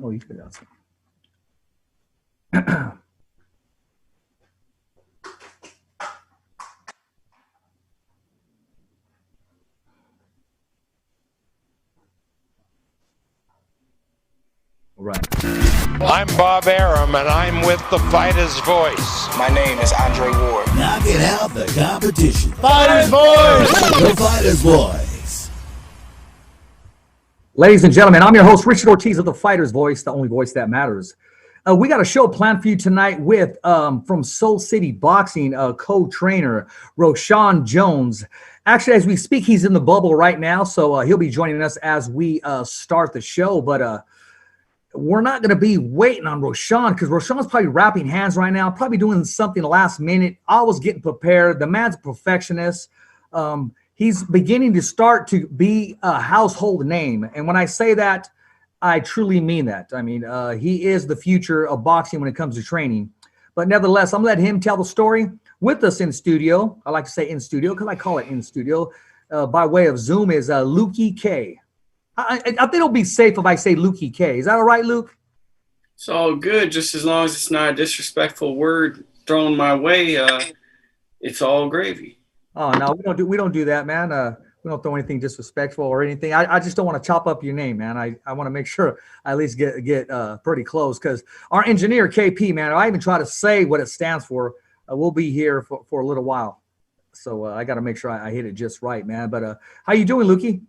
Oh, you could ask. Right. I'm Bob Arum, and I'm with the Fighter's Voice. My name is Andre Ward. Knocking out the competition. Fighter's Voice! The Fighter's Voice. Ladies and gentlemen, I'm your host, Richard Ortiz of the Fighter's Voice, the only voice that matters. We got a show planned for you tonight with, from Soul City Boxing, co-trainer Roshawn Jones. Actually, as we speak, he's in the bubble right now, so he'll be joining us as we start the show. But we're not going to be waiting on Roshawn because Roshawn's probably wrapping hands right now, probably doing something last minute. Always getting prepared. The man's a perfectionist. He's beginning to start to be a household name. And when I say that, I truly mean that. I mean, he is the future of boxing when it comes to training. But nevertheless, I'm going to let him tell the story. With us in studio, I like to say in studio because I call it in studio, by way of Zoom, is Lukey K. I think it'll be safe if I say Lukey K. Is that all right, Luke? It's all good, just as long as it's not a disrespectful word thrown my way. It's all gravy. Oh no, we don't do that, man. We don't throw anything disrespectful or anything. I just don't want to chop up your name, man. I want to make sure I at least get pretty close because our engineer KP, man. If I even try to say what it stands for, we'll be here for a little while. So I got to make sure I hit it just right, man. But how you doing, Lukey?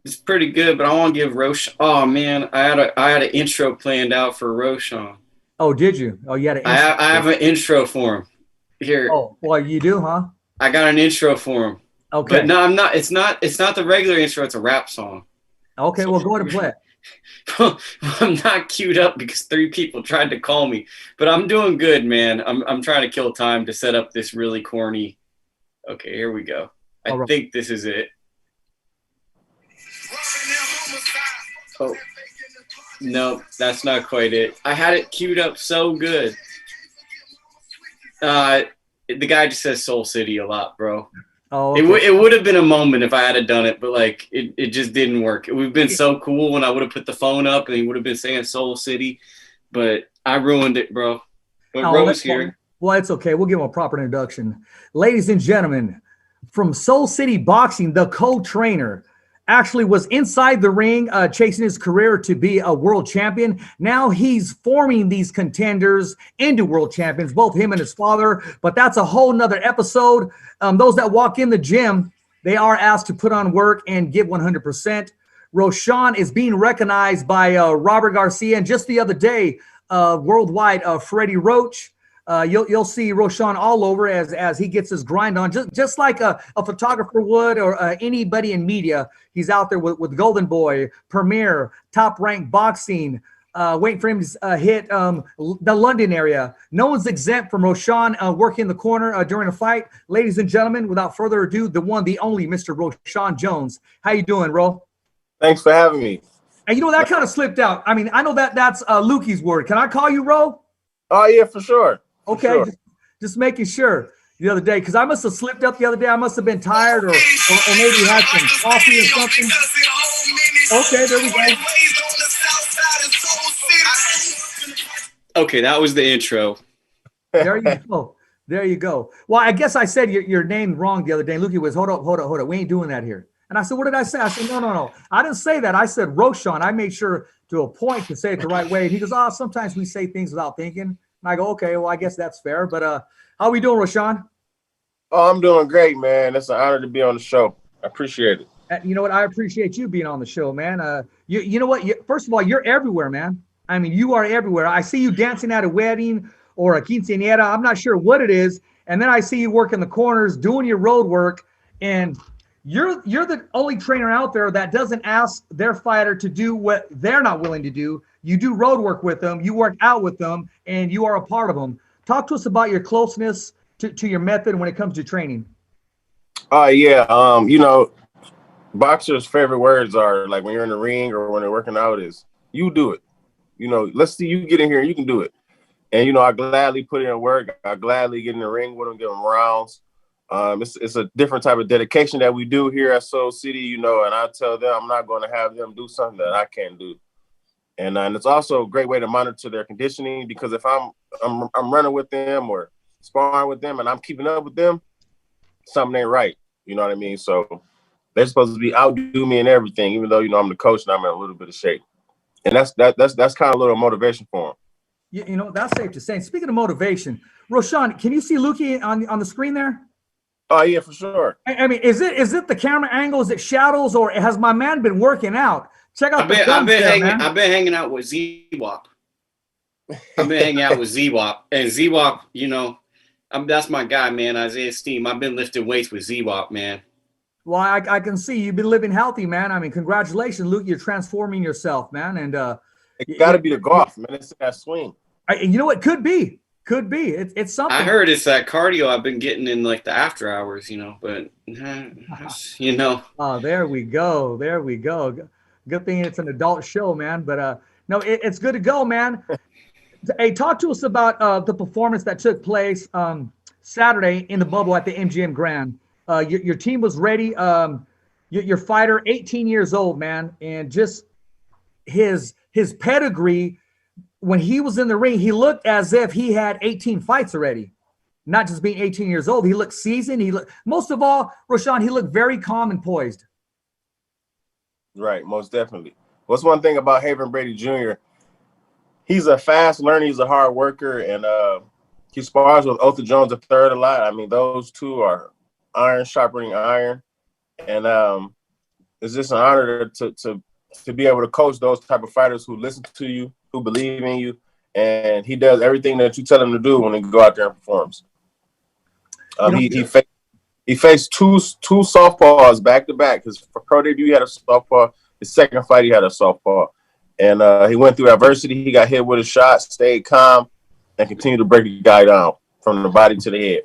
It's pretty good, but I want to give Roshawn. Oh man, I had an intro planned out for Roshawn. Oh, did you? Oh, you had an intro. I have an intro for him. Here. Oh, well, you do, huh? I got an intro for him. Okay. But no, I'm not. It's not the regular intro. It's a rap song. Okay, well, go ahead and play it. I'm not queued up because 3 people tried to call me, but I'm doing good, man. I'm trying to kill time to set up this really corny. Okay, here we go. I think this is it. Oh, no, that's not quite it. I had it queued up so good. The guy just says Soul City a lot, bro. Oh, okay. It would have been a moment if I had done it, but like it just didn't work. It would have been so cool when I would have put the phone up and he would have been saying Soul City, but I ruined it, bro. But Ro's here. Well, it's okay. We'll give him a proper introduction. Ladies and gentlemen, from Soul City Boxing, the co-trainer, actually was inside the ring chasing his career to be a world champion. Now he's forming these contenders into world champions, both him and his father. But that's a whole nother episode. Those that walk in the gym, they are asked to put on work and give 100%. Roshawn is being recognized by Robert Garcia. And just the other day, worldwide, Freddie Roach. You'll see Roshawn all over as he gets his grind on, just like a photographer would or anybody in media. He's out there with Golden Boy, Premier, Top Rank Boxing, waiting for him to hit the London area. No one's exempt from Roshawn working in the corner during a fight. Ladies and gentlemen, without further ado, the one, the only Mr. Roshawn Jones. How you doing, Ro? Thanks for having me. And you know, that kind of slipped out. I mean, I know that's Lukey's word. Can I call you Ro? Oh, yeah, for sure. Okay, sure. Just making sure the other day, because I must have slipped up the other day. I must have been tired or maybe had some coffee or something. Okay, there we go. Okay, that was the intro. There you go. There you go. Well, I guess I said your name wrong the other day. Lukey was, hold up. We ain't doing that here. And I said, what did I say? I said, no. I didn't say that. I said Roshawn. I made sure to a point to say it the right way. And he goes, sometimes we say things without thinking. And I go, okay, well, I guess that's fair. But how we doing, Roshawn? Oh, I'm doing great, man. It's an honor to be on the show. I appreciate it. You know what? I appreciate you being on the show, man. You know what? First of all, you're everywhere, man. I mean, you are everywhere. I see you dancing at a wedding or a quinceañera. I'm not sure what it is. And then I see you working the corners, doing your road work. And you're the only trainer out there that doesn't ask their fighter to do what they're not willing to do. You do road work with them, you work out with them, and you are a part of them. Talk to us about your closeness to your method when it comes to training. Yeah. You know, boxers' favorite words are like when you're in the ring or when they're working out is, you do it. You know, let's see you get in here and you can do it. And, you know, I gladly put in work. I gladly get in the ring with them, give them rounds. It's a different type of dedication that we do here at Soul City, you know, and I tell them I'm not going to have them do something that I can't do. And it's also a great way to monitor their conditioning, because if I'm running with them or sparring with them and I'm keeping up with them, something ain't right. You know what I mean? So they're supposed to be outdo me and everything, even though, you know, I'm the coach and I'm in a little bit of shape. And that's kind of a little motivation for them. You know, that's safe to say. And speaking of motivation, Roshawn, can you see Lukey on the screen there? Oh yeah, for sure. I mean, is it the camera angle? Is it shadows, or has my man been working out? Check out I've been hanging out with Z-Wop. I've been hanging out with Z-Wop, and Z-Wop, you know, that's my guy, man. Isaiah Steam. I've been lifting weights with Z-Wop, man. Well, I can see you've been living healthy, man. I mean, congratulations, Luke. You're transforming yourself, man. And it got to be the golf, man. It's that swing. You know what? Could be. It's something. I heard it's that cardio I've been getting in like the after hours, you know. But you know. Oh, there we go. Good thing it's an adult show, man. But no, it's good to go, man. Hey, talk to us about the performance that took place Saturday in the bubble at the MGM Grand. Your team was ready. Your fighter, 18 years old, man, and just his pedigree. When he was in the ring, he looked as if he had 18 fights already. Not just being 18 years old, he looked seasoned. Most of all, Roshawn, he looked very calm and poised. Right, most definitely. What's one thing about Haven Brady Jr.? He's a fast learner. He's a hard worker, and he spars with ORTIZ Jones III a lot. I mean, those two are iron sharpening iron, and it's just an honor to be able to coach those type of fighters who listen to you, who believe in you, and he does everything that you tell him to do when he go out there and performs. He faced two softballs back to back. His pro debut, he had a softball. His second fight, he had a softball, and he went through adversity. He got hit with a shot, stayed calm, and continued to break the guy down from the body to the head.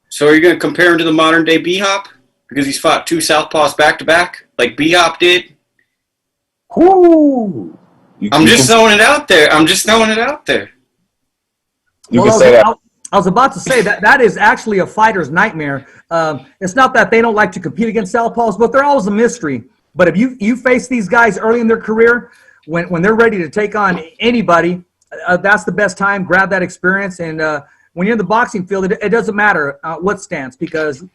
So are you going to compare him to the modern day B-Hop because he's fought two southpaws back to back like B-Hop did? Whoo! I'm just throwing it out there. You can say that. I was about to say that is actually a fighter's nightmare. It's not that they don't like to compete against southpaws, but they're always a mystery. But if you face these guys early in their career, when they're ready to take on anybody, that's the best time. Grab that experience. And when you're in the boxing field, it doesn't matter what stance, because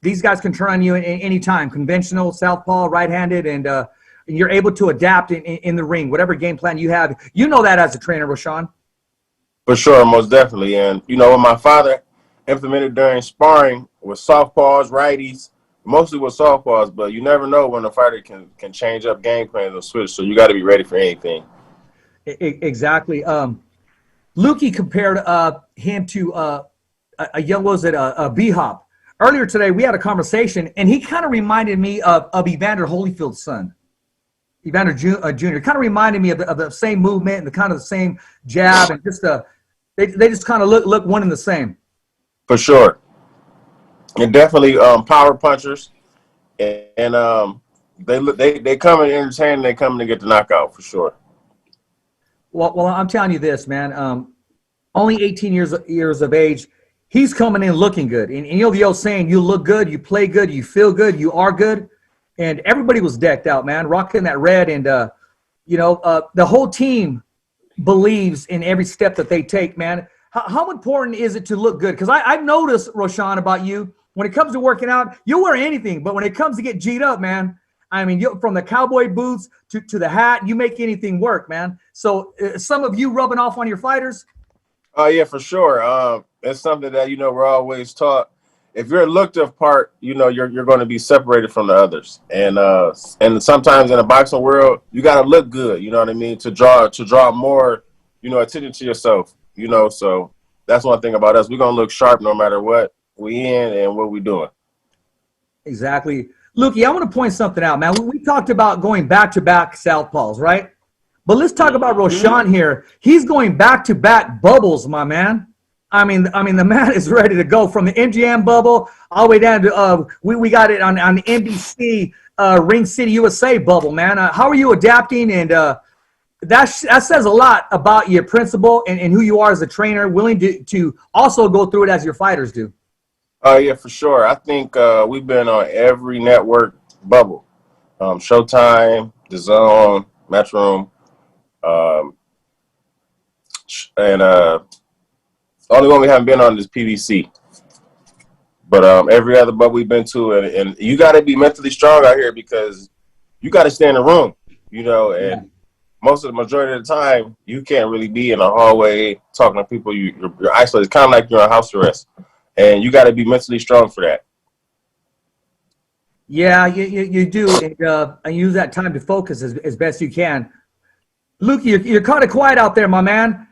these guys can turn on you any time, conventional, southpaw, right-handed, and you're able to adapt in the ring, whatever game plan you have. You know that as a trainer, Roshawn. For sure, most definitely. And, you know, what my father implemented during sparring with softpaws, righties, mostly with softpaws, but you never know when a fighter can change up game plans or switch, so you got to be ready for anything. Exactly. Lukey compared him to a young, B-Hop. Earlier today, we had a conversation, and he kind of reminded me of Evander Holyfield's son. Evander Jr. kind of reminded me of the same movement and the kind of the same jab, and just they just kind of look one and the same. For sure. And definitely power punchers, and they come and entertain, and they come to get the knockout for sure. Well, I'm telling you this, man. Only 18 years of age, he's coming in looking good. And you know the old saying, you look good, you play good, you feel good, you are good. And everybody was decked out, man, rocking that red. And, the whole team believes in every step that they take, man. How important is it to look good? Because I've noticed, Roshawn, about you, when it comes to working out, you'll wear anything. But when it comes to get G'd up, man, I mean, from the cowboy boots to the hat, you make anything work, man. So some of you rubbing off on your fighters? Oh, yeah, for sure. It's something that, we're always taught. If you're looked the part, you're going to be separated from the others. And sometimes in the boxing world, you got to look good, you know what I mean, to draw more, attention to yourself, So that's one thing about us. We're going to look sharp no matter what we in and what we doing. Exactly. Lukey, I want to point something out, man. We talked about going back-to-back southpaws, right? But let's talk about Roshawn here. He's going back-to-back bubbles, my man. I mean, the man is ready to go from the MGM bubble all the way down to we got it on the NBC Ring City USA bubble, man. How are you adapting? And that says a lot about your principle and who you are as a trainer, willing to also go through it as your fighters do. Oh, yeah, for sure. I think we've been on every network bubble, Showtime, DAZN, Matchroom. And only one we haven't been on is PVC. But every other bub we've been to, and you got to be mentally strong out here because you got to stay in the room, you know, and most of the majority of the time, you can't really be in a hallway talking to people. You're isolated. It's kind of like you're on house arrest, and you got to be mentally strong for that. Yeah, you do, and use that time to focus as best you can. Luke, you're kind of quiet out there, my man.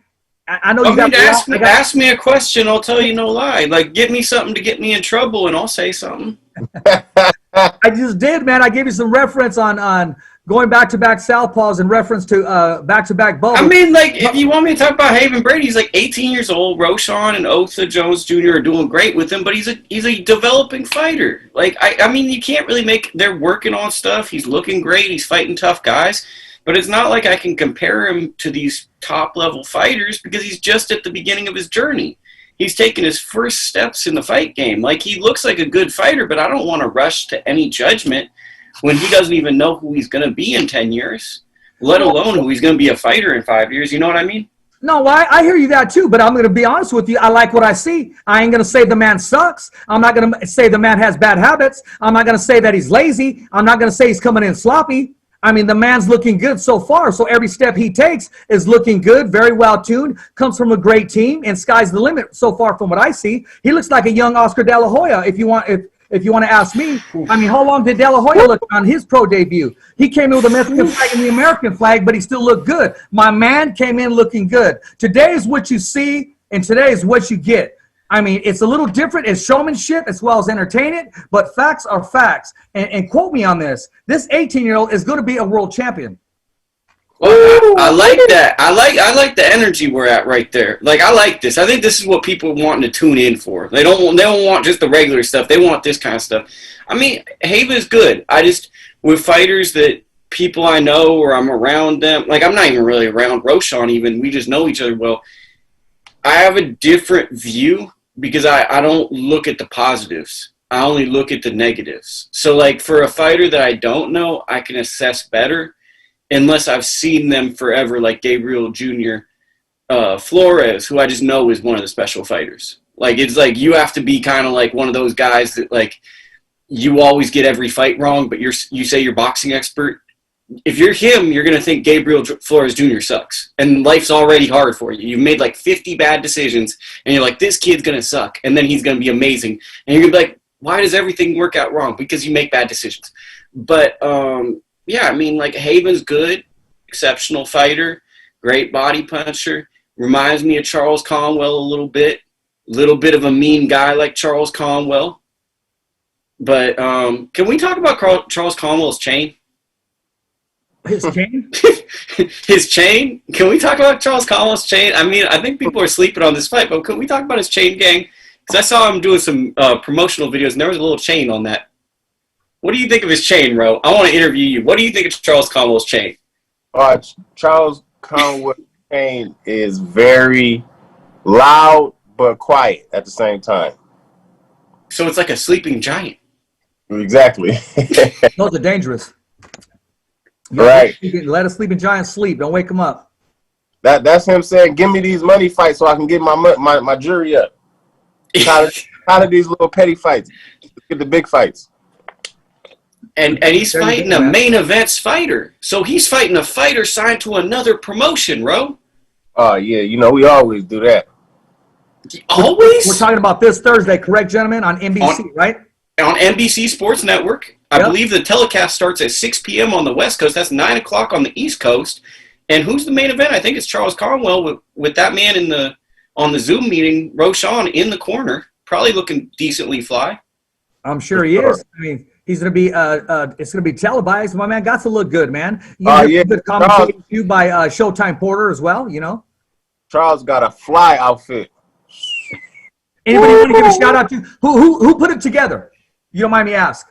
I know you got to ask me a question. I'll tell you no lie. Like, get me something to get me in trouble, and I'll say something. I just did, man. I gave you some reference on going back-to-back southpaws in reference to back-to-back bubbles. I mean, like, if you want me to talk about Haven Brady, he's like 18 years old. Roshawn and ORTIZ Jones Jr. are doing great with him, but he's a developing fighter. Like, I mean, you can't really make – they're working on stuff. He's looking great. He's fighting tough guys. But it's not like I can compare him to these top-level fighters because he's just at the beginning of his journey. He's taking his first steps in the fight game. Like, he looks like a good fighter, but I don't want to rush to any judgment when he doesn't even know who he's going to be in 10 years, let alone who he's going to be a fighter in 5 years. You know what I mean? No, I hear you that too, but I'm going to be honest with you. I like what I see. I ain't going to say the man sucks. I'm not going to say the man has bad habits. I'm not going to say that he's lazy. I'm not going to say he's coming in sloppy. I mean, the man's looking good so far, so every step he takes is looking good, very well-tuned, comes from a great team, and sky's the limit so far from what I see. He looks like a young Oscar De La Hoya, if you want to ask me. I mean, how long did De La Hoya look on his pro debut? He came in with a Mexican flag and the American flag, but he still looked good. My man came in looking good. Today is what you see, and today is what you get. I mean, it's a little different. It's showmanship as well as entertainment, but facts are facts. And quote me on this. This 18-year-old is going to be a world champion. Well, I like that. I like the energy we're at right there. Like, I like this. I think this is what people are wanting to tune in for. They don't want just the regular stuff. They want this kind of stuff. I mean, Haven's good. With fighters that people I know or I'm around them, like, I'm not even really around Roshawn even. We just know each other well. I have a different view because I don't look at the positives. I only look at the negatives. So, like, for a fighter that I don't know, I can assess better unless I've seen them forever, like Gabriel Jr. Flores, who I just know is one of the special fighters. Like, it's like you have to be kind of like one of those guys that, like, you always get every fight wrong, but you say you're boxing expert. If you're him, you're going to think Gabriel Flores Jr. sucks. And life's already hard for you. You've made like 50 bad decisions, and you're like, this kid's going to suck, and then he's going to be amazing. And you're going to be like, why does everything work out wrong? Because you make bad decisions. But, yeah, I mean, like, Haven's good, exceptional fighter, great body puncher. Reminds me of Charles Conwell a little bit of a mean guy like Charles Conwell. But can we talk about Charles Conwell's chain? His chain? His chain? Can we talk about Charles Conwell's chain? I mean, I think people are sleeping on this fight, but can we talk about his chain gang? Because I saw him doing some promotional videos, and there was a little chain on that. What do you think of his chain, Ro? I want to interview you. What do you think of Charles Conwell's chain? Charles Conwell's chain is very loud but quiet at the same time. So it's like a sleeping giant. Exactly. Those are dangerous. Right. Let a sleeping giant sleep. Don't wake him up. That's him saying, "Give me these money fights so I can get my jury up." How do these little petty fights get the big fights? And he's fighting a main events fighter. So he's fighting a fighter signed to another promotion, Ro. Oh, yeah. You know, we always do that. Always? We're talking about this Thursday, correct, gentlemen? On NBC, right? On NBC Sports Network. I believe the telecast starts at 6 p.m. on the West Coast. That's 9 o'clock on the East Coast. And who's the main event? I think it's Charles Conwell with that man on the Zoom meeting, Roshawn, in the corner, probably looking decently fly. I'm sure he is. I mean, he's going to be it's going to be televised. My man got to look good, man. Good commentating too by Showtime Porter as well, you know. Charles got a fly outfit. Anybody want to give a shout out to who put it together? You don't mind me ask?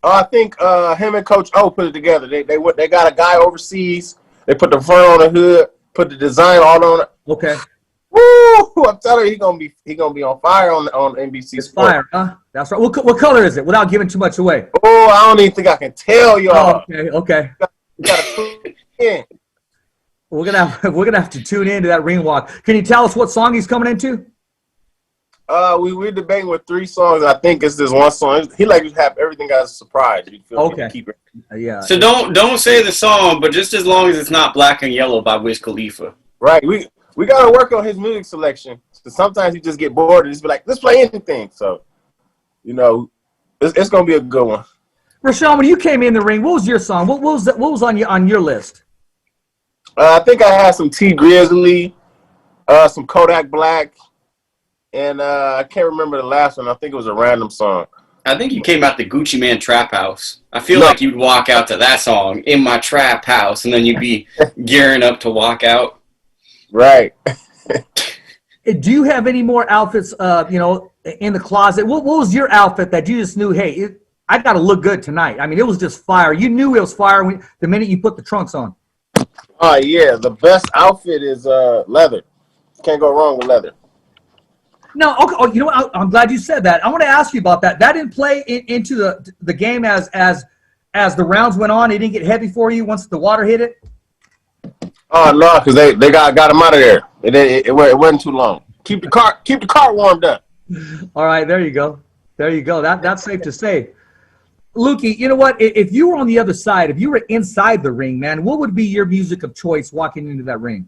I think him and Coach O put it together. They got a guy overseas. They put the front on the hood, put the design all on it. Okay. Woo! I'm telling you, he gonna be on fire on NBC. It's fire, huh? That's right. What color is it? Without giving too much away. Oh, I don't even think I can tell y'all. Oh, okay. You gotta put it in. We're gonna have to tune into that ring walk. Can you tell us what song he's coming into? We're debating with 3 songs. I think it's this one song. He like to have everything as a surprise. You feel Okay. me? Keep it. Yeah. So don't say the song, but just as long as it's not Black and Yellow by Wiz Khalifa. Right. We gotta work on his music selection. So sometimes he just get bored and just be like, let's play anything. So, you know, it's gonna be a good one. Roshawn, when you came in the ring, what was your song? What was on your list? I think I had some T Grizzly, some Kodak Black, and I can't remember the last one. I think it was a random song. I think you came out the Gucci Man Trap House. I feel like you'd walk out to that song, In My Trap House, and then you'd be gearing up to walk out. Right. Do you have any more outfits, in the closet? What was your outfit that you just knew, hey, I got to look good tonight? I mean, it was just fire. You knew it was fire the minute you put the trunks on. Oh, yeah. The best outfit is leather. Can't go wrong with leather. No, okay. Oh, you know what? I'm glad you said that. I want to ask you about that. That didn't play into the game as the rounds went on. It didn't get heavy for you once the water hit it. Oh no, because they got him out of there. It wasn't too long. Keep the car warmed up. All right, there you go. That's safe to say. Lukey, you know what? If you were on the other side, if you were inside the ring, man, what would be your music of choice walking into that ring?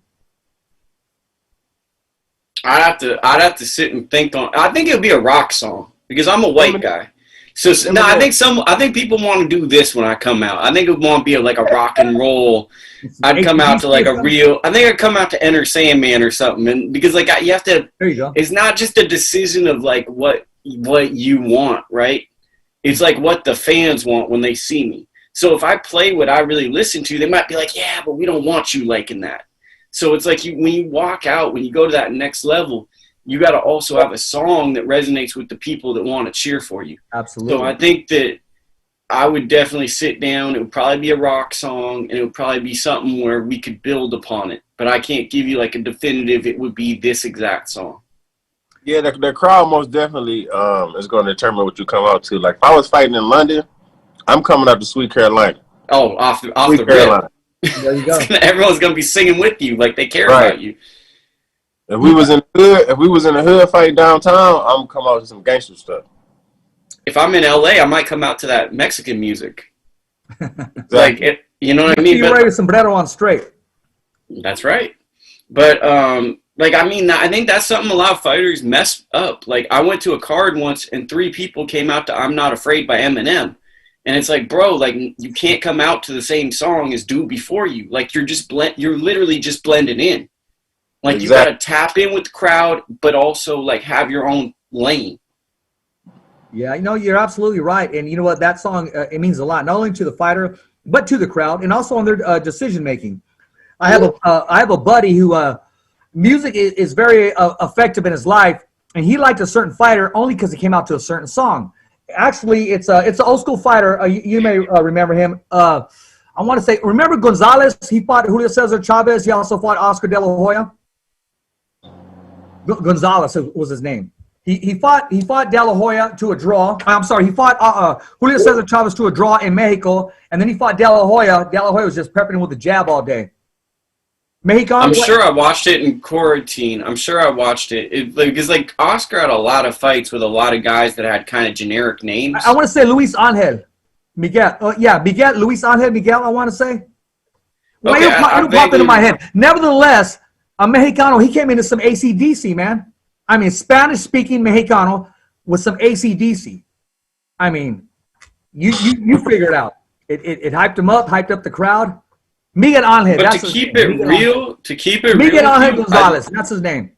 I'd have to sit and think on. I think it would be a rock song because I'm a white guy. So no, I think people want to do this when I come out. I think it would want to be like a rock and roll. I'd come out to like a real. I think I'd come out to Enter Sandman or something, and because like you have to. There you go. It's not just a decision of like what you want, right? It's like what the fans want when they see me. So if I play what I really listen to, they might be like, yeah, but we don't want you liking that. So it's like when you walk out, when you go to that next level, you got to also have a song that resonates with the people that want to cheer for you. Absolutely. So I think that I would definitely sit down. It would probably be a rock song, and it would probably be something where we could build upon it. But I can't give you like a definitive, it would be this exact song. Yeah, the crowd most definitely is going to determine what you come out to. Like if I was fighting in London, I'm coming up to Sweet Carolina. Oh, off the Carolina. There you go. Everyone's going to be singing with you like they care about you. If we was in the hood fighting downtown, I'm come out with some gangster stuff. If I'm in LA, I might come out to that Mexican music. Exactly. Like it, you know what I mean? You're ready with sombrero on straight. That's right. But I think that's something a lot of fighters mess up. Like I went to a card once and 3 people came out to I'm Not Afraid by Eminem. And it's like, bro, like you can't come out to the same song as Dude Before You. Like you're literally just blending in. Like you got to tap in with the crowd, but also like have your own lane. Yeah, you're absolutely right. And you know what? That song, it means a lot, not only to the fighter, but to the crowd and also on their decision making. I have a buddy who music is very effective in his life, and he liked a certain fighter only because he came out to a certain song. Actually, it's an old school fighter. You may remember him. I want to say, remember Gonzalez? He fought Julio Cesar Chavez. He also fought Oscar De La Hoya. Gonzalez was his name. He fought De La Hoya to a draw. I'm sorry, he fought Julio Cesar Chavez to a draw in Mexico, and then he fought De La Hoya. De La Hoya was just prepping him with a jab all day. I'm sure I watched it in quarantine. I'm sure I watched it. Because like Oscar had a lot of fights with a lot of guys that had kind of generic names. I want to say Luis Angel Miguel. Miguel, Luis Angel Miguel, I want to say. Well, Okay, it'll pop into my head. Nevertheless, a Mexicano, he came into some AC/DC, man. I mean, Spanish-speaking Mexicano with some AC/DC. I mean, you figure it out. It hyped him up, hyped up the crowd. Miguel Angel. But to keep it real, Miguel Angel Gonzalez, that's his name.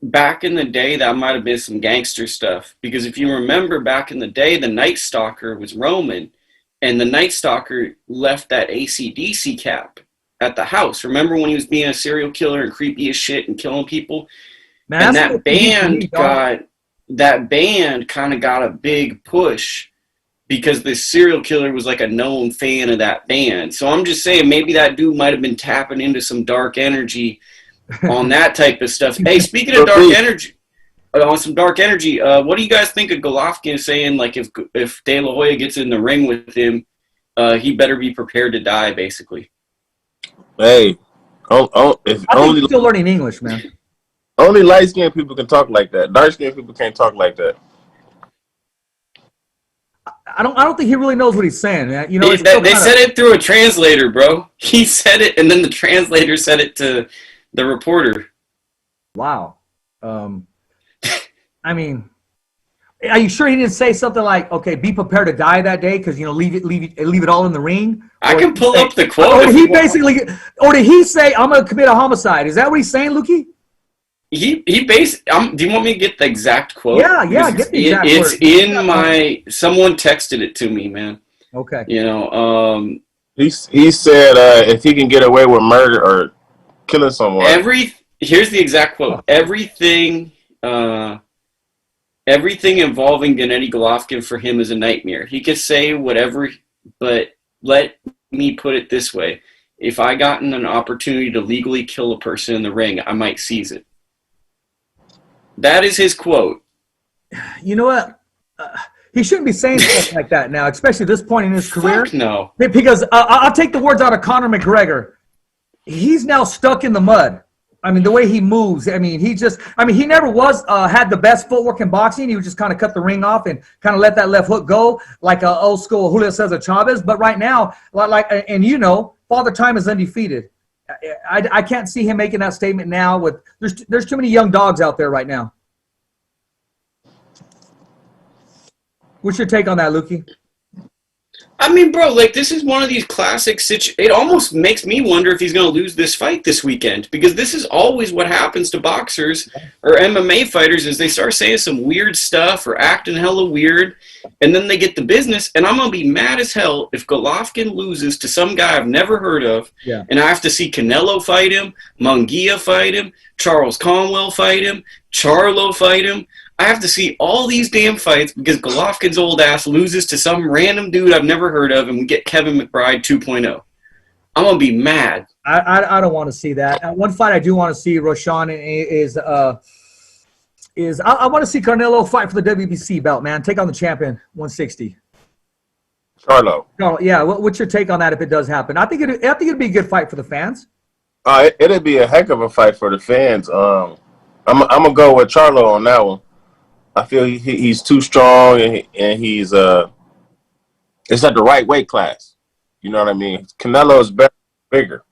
Back in the day, that might have been some gangster stuff. Because if you remember back in the day, the Night Stalker was Roman, and the Night Stalker left that AC/DC cap at the house. Remember when he was being a serial killer and creepy as shit and killing people? Man, and that band kind of got a big push because this serial killer was like a known fan of that band. So I'm just saying maybe that dude might have been tapping into some dark energy on that type of stuff. Hey, speaking of dark energy, what do you guys think of Golovkin saying like if De La Hoya gets in the ring with him, he better be prepared to die, basically? Hey, If I think he's still learning English, man. only light skinned people can talk like that. Dark skinned people can't talk like that. I don't think he really knows what he's saying, man. You know, They said it through a translator, bro. He said it, and then the translator said it to the reporter. Wow. I mean, are you sure he didn't say something like, "Okay, be prepared to die that day," because leave it all in the ring? I can pull up the quote. Or did he say, "I'm going to commit a homicide"? Is that what he's saying, Lukey? He basically. Do you want me to get the exact quote? Yeah, get the exact It's word. in my. Someone texted it to me, man. Okay. You know, He said if he can get away with murder or killing someone. Here's the exact quote. Everything involving Gennady Golovkin for him is a nightmare. He could say whatever, but let me put it this way: if I gotten an opportunity to legally kill a person in the ring, I might seize it. That is his quote. You know what? He shouldn't be saying stuff like that now, especially at this point in his career. Fuck no. Because I'll take the words out of Conor McGregor. He's now stuck in the mud. I mean, the way he moves. I mean, he never was had the best footwork in boxing. He would just kind of cut the ring off and kind of let that left hook go like a old school Julio Cesar Chavez. But right now, Father Time is undefeated. I can't see him making that statement now. There's too many young dogs out there right now. What's your take on that, Lukey? I mean, bro, like, this is one of these classic it almost makes me wonder if he's going to lose this fight this weekend, because this is always what happens to boxers or MMA fighters is they start saying some weird stuff or acting hella weird, and then they get the business, and I'm going to be mad as hell if Golovkin loses to some guy I've never heard of, and I have to see Canelo fight him, Munguia fight him, Charles Conwell fight him, Charlo fight him. I have to see all these damn fights because Golovkin's old ass loses to some random dude I've never heard of, and we get Kevin McBride 2.0. I'm going to be mad. I don't want to see that. One fight I do want to see, Roshawn, is I want to see Canelo fight for the WBC belt, man. Take on the champion, 160. Charlo. Yeah, what's your take on that if it does happen? I think it'd be a good fight for the fans. It'd be a heck of a fight for the fans. I'm going to go with Charlo on that one. I feel he's too strong, and he's it's not the right weight class. You know what I mean? Canelo is better, bigger.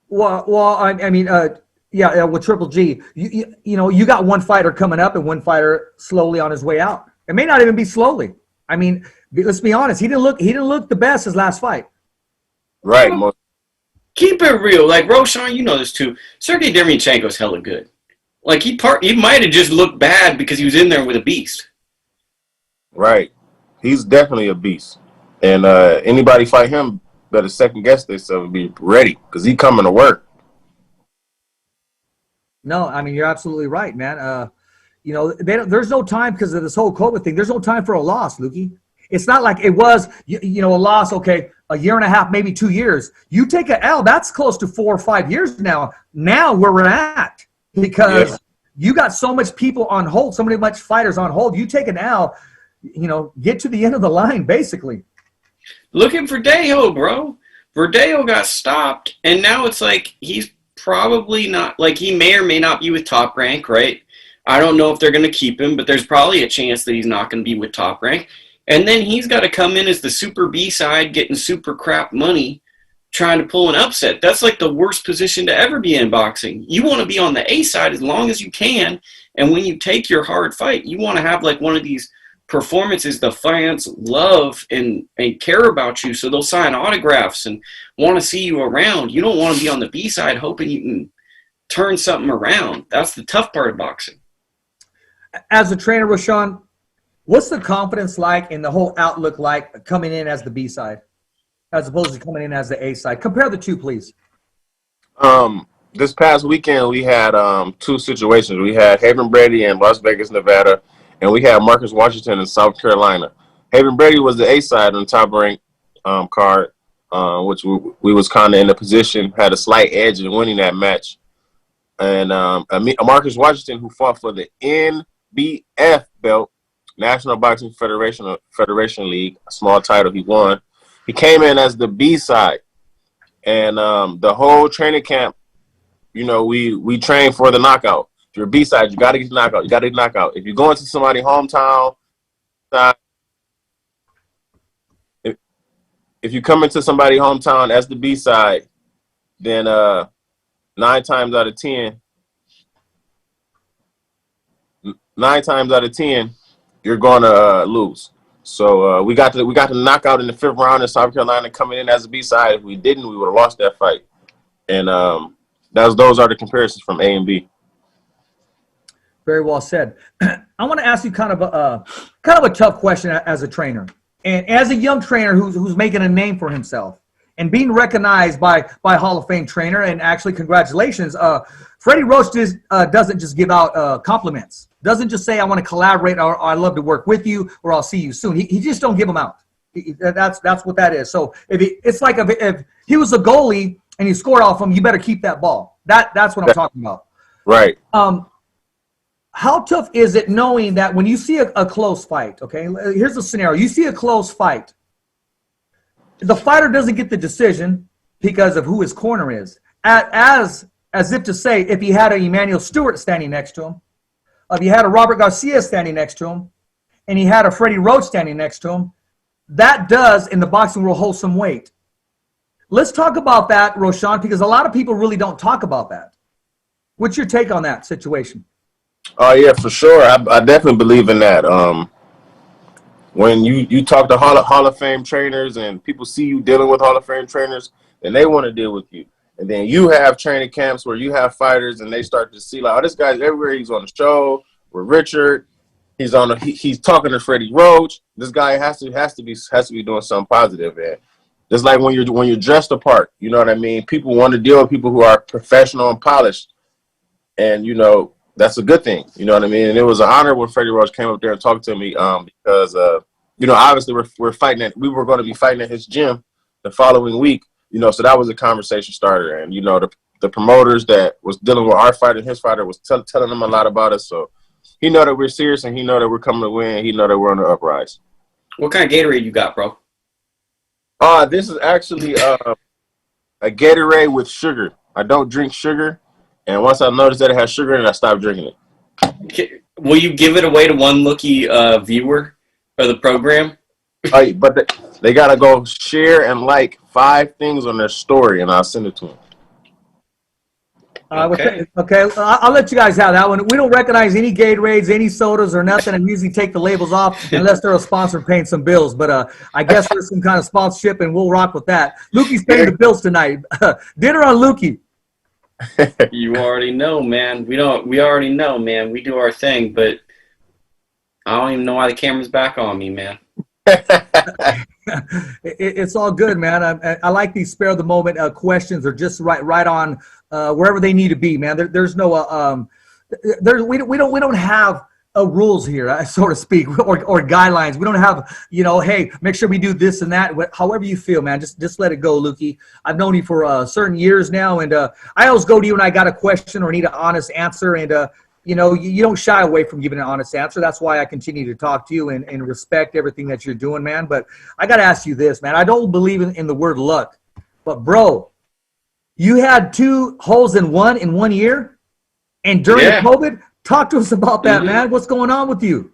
Well, I mean, with Triple G, you got one fighter coming up and one fighter slowly on his way out. It may not even be slowly. I mean, let's be honest. He didn't look the best his last fight. Right. Keep it real. Like, Roshawn, you know this too. Sergey Derevyanchenko's hella good. Like, he might have just looked bad because he was in there with a beast. Right. He's definitely a beast. And anybody fight him better second guess themselves and be ready because he's coming to work. No, I mean, you're absolutely right, man. There's no time because of this whole COVID thing. There's no time for a loss, Lukey. It's not like it was, a loss, okay, a year and a half, maybe 2 years. You take an L, that's close to 4 or 5 years now where we're at. Because you got so much people on hold, so many much fighters on hold. You take an L, get to the end of the line, basically. Look at Verdejo, bro. Verdejo got stopped, and now it's like he's probably not, like, he may or may not be with Top Rank, right? I don't know if they're going to keep him, but there's probably a chance that he's not going to be with Top Rank. And then he's got to come in as the super B side, getting super crap money, trying to pull an upset. That's like the worst position to ever be in boxing. You want to be on the A side as long as you can, and when you take your hard fight, you want to have like one of these performances the fans love and care about you, so they'll sign autographs and want to see you around. You don't want to be on the B side hoping you can turn something around. That's the tough part of boxing. As a trainer, Roshawn, what's the confidence like and the whole outlook like coming in as the B side as opposed to coming in as the A side? Compare the two, please. This past weekend, we had two situations. We had Haven Brady in Las Vegas, Nevada, and we had Marcus Washington in South Carolina. Haven Brady was the A side on the Top Rank card, which we was kind of in a position, had a slight edge in winning that match. And Marcus Washington, who fought for the NBF belt, National Boxing Federation League, a small title he won. He came in as the B side, and the whole training camp you know, we train for the knockout. If you're a B-side, you got to get the knockout. You got to get the knockout. If you're going to somebody's hometown, if you come into somebody's hometown as the B-side, then 9 times out of 10, you're going to lose. So we got the knockout in the 5th round in South Carolina coming in as a B-side. If we didn't, we would have lost that fight. And those are the comparisons from A and B. Very well said. I want to ask you kind of a tough question as a trainer, and as a young trainer who's making a name for himself and being recognized by Hall of Fame trainer. And actually, congratulations, Freddie Roach doesn't just give out compliments. Doesn't just say I want to collaborate or I love to work with you or I'll see you soon. He just don't give them out. That's what that is. So it's like if he was a goalie and you scored off him, you better keep that ball. That's what I'm talking about. Right. How tough is it knowing that when you see a close fight, okay, here's the scenario. You see a close fight. The fighter doesn't get the decision because of who his corner is. As if to say, if he had a Emmanuel Stewart standing next to him, if he had a Robert Garcia standing next to him, and he had a Freddie Roach standing next to him, that does, in the boxing world, hold some weight. Let's talk about that, Roshawn, because a lot of people really don't talk about that. What's your take on that situation? Oh, yeah, for sure. I definitely believe in that. When you talk to Hall of Fame trainers and people see you dealing with Hall of Fame trainers, then they want to deal with you. And then you have training camps where you have fighters and they start to see, like, oh, this guy's everywhere. He's on the show with Richard. He's talking to Freddie Roach. This guy has to be doing something positive. And just like when you're dressed apart, you know what I mean? People want to deal with people who are professional and polished. And, you know, that's a good thing. You know what I mean? And it was an honor when Freddie Roach came up there and talked to me because, you know, obviously we were going to be fighting at his gym the following week, you know, so that was a conversation starter. And, you know, the promoters that was dealing with our fighter and his fighter was telling them a lot about us. So he know that we're serious and he know that we're coming to win. He know that we're on the uprise. What kind of Gatorade you got, bro? This is actually a Gatorade with sugar. I don't drink sugar. And once I noticed that it has sugar in it, I stopped drinking it. Will you give it away to one lucky viewer of the program? But they got to go share and like 5 things on their story, and I'll send it to them. Okay. I'll let you guys have that one. We don't recognize any Gatorades, any sodas, or nothing, and usually take the labels off unless they're a sponsor paying some bills. But I guess there's some kind of sponsorship, and we'll rock with that. Lukey's paying the bills tonight. Dinner on Lukey. You already know, man. We already know, man. We do our thing, but I don't even know why the camera's back on me, man. It's all good, man. I like these spare of the moment questions. They're just right on wherever they need to be, man. There's no we don't have rules here, so to speak, or guidelines. We don't have, you know, hey, make sure we do this and that. However you feel, man, just let it go, Lukey. I've known you for certain years now, and I always go to you when I got a question or need an honest answer, and you know, you don't shy away from giving an honest answer. That's why I continue to talk to you and respect everything that you're doing, man. But I got to ask you this, man. I don't believe in the word luck, but bro, you had 2 holes in 1 year, and during COVID. Talk to us about that, man. What's going on with you?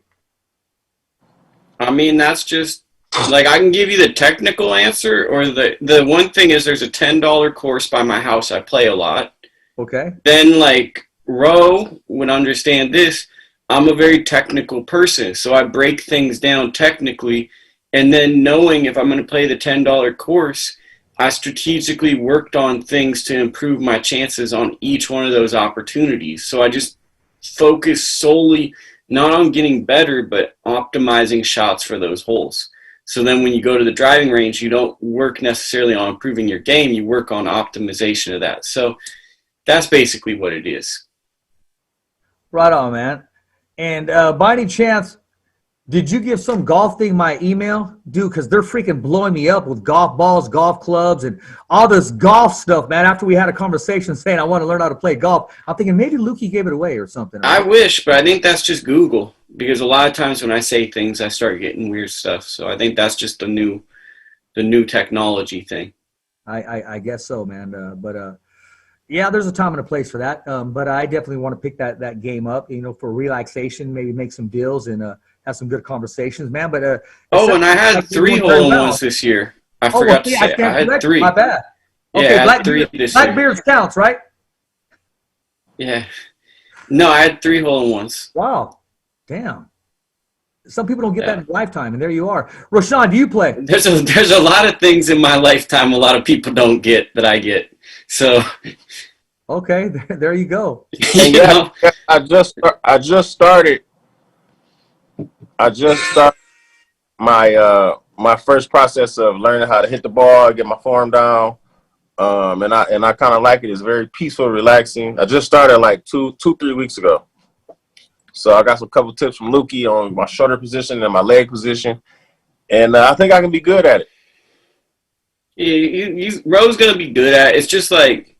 I mean, that's just, like, I can give you the technical answer, or the one thing is there's a $10 course by my house. I play a lot. Okay. Then, like, Ro would understand this. I'm a very technical person, so I break things down technically, and then knowing if I'm going to play the $10 course, I strategically worked on things to improve my chances on each one of those opportunities. So I just focus solely not on getting better, but optimizing shots for those holes. So then when you go to the driving range, you don't work necessarily on improving your game, you work on optimization of that. So that's basically what it is. Right on, man. And by any chance, did you give some golf thing my email? Dude, because they're freaking blowing me up with golf balls, golf clubs, and all this golf stuff, man. After we had a conversation saying I want to learn how to play golf, I'm thinking maybe Lukey gave it away or something. Right? I wish, but I think that's just Google. Because a lot of times when I say things, I start getting weird stuff. So I think that's just the new technology thing. I guess so, man. But Yeah, there's a time and a place for that. But I definitely want to pick that game up, for relaxation, maybe make some deals and have some good conversations, man. But and I had 3 hole-in-ones this year. I forgot to say, I had 3. My bad. Okay, Yeah, I had 3 this year. Blackbeard's counts, right? Yeah. No, I had 3 hole-in-ones. Wow. Damn. Some people don't get that in a lifetime, and there you are. Roshawn, do you play? There's a lot of things in my lifetime a lot of people don't get that I get. So. Okay, there you go. Yeah, I just started my first process of learning how to hit the ball, get my form down, and I kind of like it. It's very peaceful, relaxing. I just started like 2-3 weeks ago, so I got some couple tips from Lukey on my shoulder position and my leg position, and I think I can be good at it. Yeah, Ro's gonna be good at it. It's just like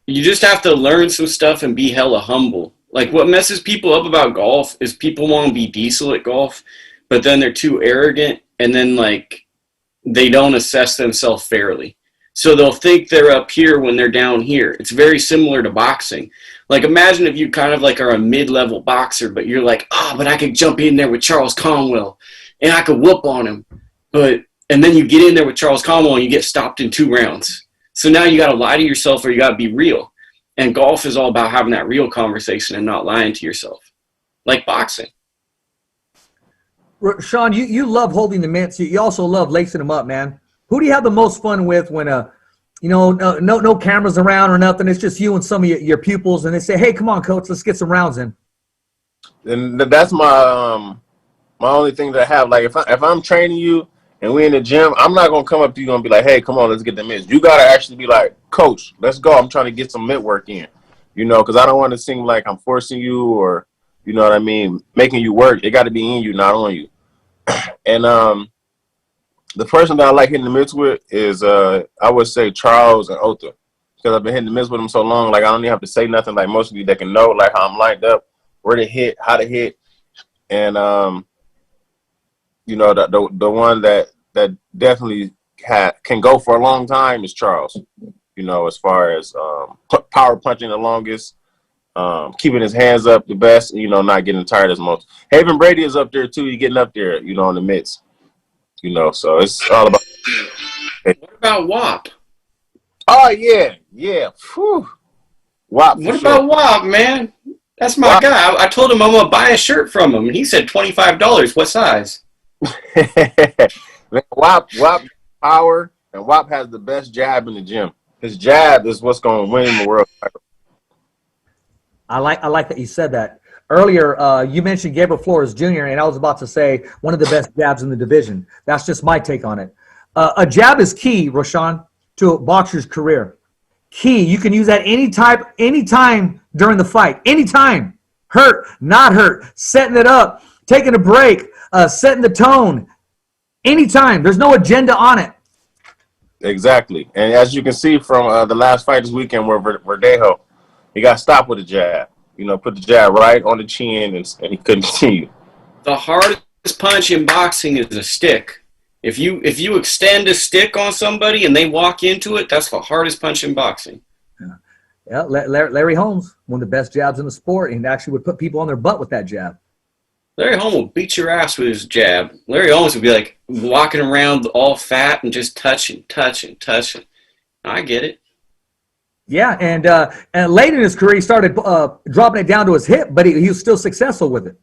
you just have to learn some stuff and be hella humble. Like what messes people up about golf is people want to be diesel at golf, but then they're too arrogant, and then like they don't assess themselves fairly. So they'll think they're up here when they're down here. It's very similar to boxing. Like imagine if you kind of like are a mid-level boxer, but you're like, but I could jump in there with Charles Conwell and I could whoop on him. And then you get in there with Charles Conwell and you get stopped in 2 rounds. So now you got to lie to yourself or you got to be real. And golf is all about having that real conversation and not lying to yourself, like boxing. Sean, you love holding the mitts. You also love lacing them up, man. Who do you have the most fun with when no cameras around or nothing? It's just you and some of your pupils, and they say, "Hey, come on, coach, let's get some rounds in." And that's my only thing that I have. Like if I'm training you and we in the gym, I'm not gonna come up to you and be like, "Hey, come on, let's get the mitts." You gotta actually be like, "Coach, let's go. I'm trying to get some mitt work in," because I don't want to seem like I'm forcing you or, you know what I mean, making you work. It got to be in you, not on you. And the person that I like hitting the mitts with is I would say Charles and Ota, because I've been hitting the mitts with them so long. Like I don't even have to say nothing. Like most of you that can know like how I'm lined up, where to hit, how to hit, and the one that definitely can go for a long time is Charles. As far as power punching the longest, keeping his hands up the best, not getting tired as much. Haven Brady is up there too. He's getting up there, in the midst. So it's all about. What about WAP? Oh yeah. Whew. WAP. What about WAP, man? That's my guy. I told him I'm gonna buy a shirt from him, and he said $25. What size? Man, WAP power, and WAP has the best jab in the gym. His jab is what's gonna win the world title. I like that you said that. Earlier, you mentioned Gabriel Flores Jr., and I was about to say one of the best jabs in the division. That's just my take on it. A jab is key, Roshawn, to a boxer's career. Key. You can use that anytime during the fight. Anytime. Hurt, not hurt, setting it up, taking a break, setting the tone. Anytime. There's no agenda on it. Exactly. And as you can see from the last fight this weekend where Verdejo, he got stopped with a jab. Put the jab right on the chin, and he couldn't continue. The hardest punch in boxing is a stick. If you extend a stick on somebody and they walk into it, that's the hardest punch in boxing. Yeah, Larry Holmes, one of the best jabs in the sport, and actually would put people on their butt with that jab. Larry Holmes will beat your ass with his jab. Larry Holmes would be like walking around all fat and just touching. I get it. Yeah, and late in his career, he started dropping it down to his hip, but he was still successful with it.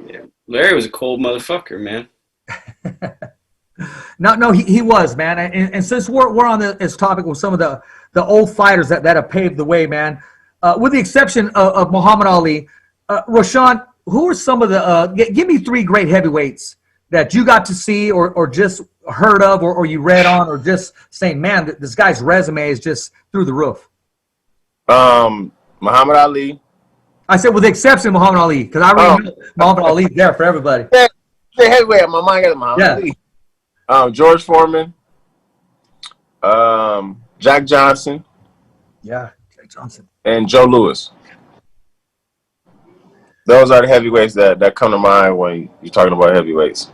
Yeah, Larry was a cold motherfucker, man. No, he was, man. And since we're on this topic with some of the old fighters that have paved the way, man, with the exception of Muhammad Ali, Roshawn, who are some of the give me 3 great heavyweights that you got to see or just heard of or you read on or just saying, man, this guy's resume is just through the roof? Muhammad Ali. I said with the exception of Muhammad Ali, because I really know Muhammad Ali there for everybody. Yeah, heavyweight. My mind got Muhammad Ali. George Foreman. Jack Johnson. Yeah, Jack Johnson. And Joe Louis. Those are the heavyweights that come to mind when you're talking about heavyweights.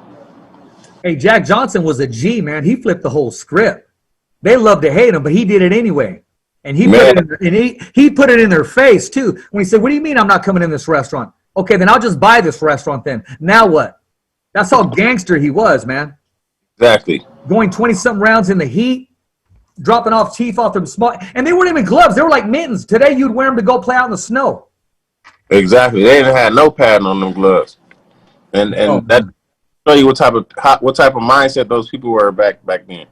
Hey, Jack Johnson was a G, man. He flipped the whole script. They loved to hate him, but he did it anyway. And he put it in their face too. When he said, "What do you mean I'm not coming in this restaurant?" Okay, then I'll just buy this restaurant then. Now what? That's how gangster he was, man. Exactly. Going 20-something rounds in the heat, dropping off teeth off them small, and they weren't even gloves. They were like mittens. Today you'd wear them to go play out in the snow. Exactly. They didn't have no padding on them gloves, and that show you what type of mindset those people were back then.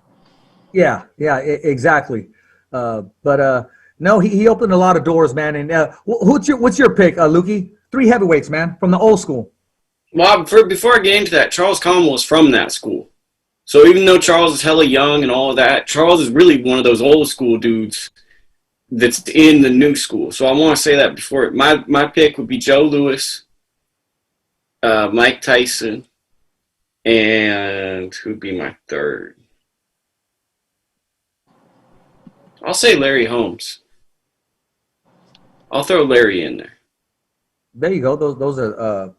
Yeah, exactly. No, he opened a lot of doors, man. And what's your pick, Lukey? 3 heavyweights, man, from the old school. Well, before I get into that, Charles Conwell was from that school. So even though Charles is hella young and all of that, Charles is really one of those old school dudes that's in the new school. So I want to say that before. My pick would be Joe Louis, Mike Tyson, and who'd be my third? I'll say Larry Holmes. I'll throw Larry in there. There you go. Those are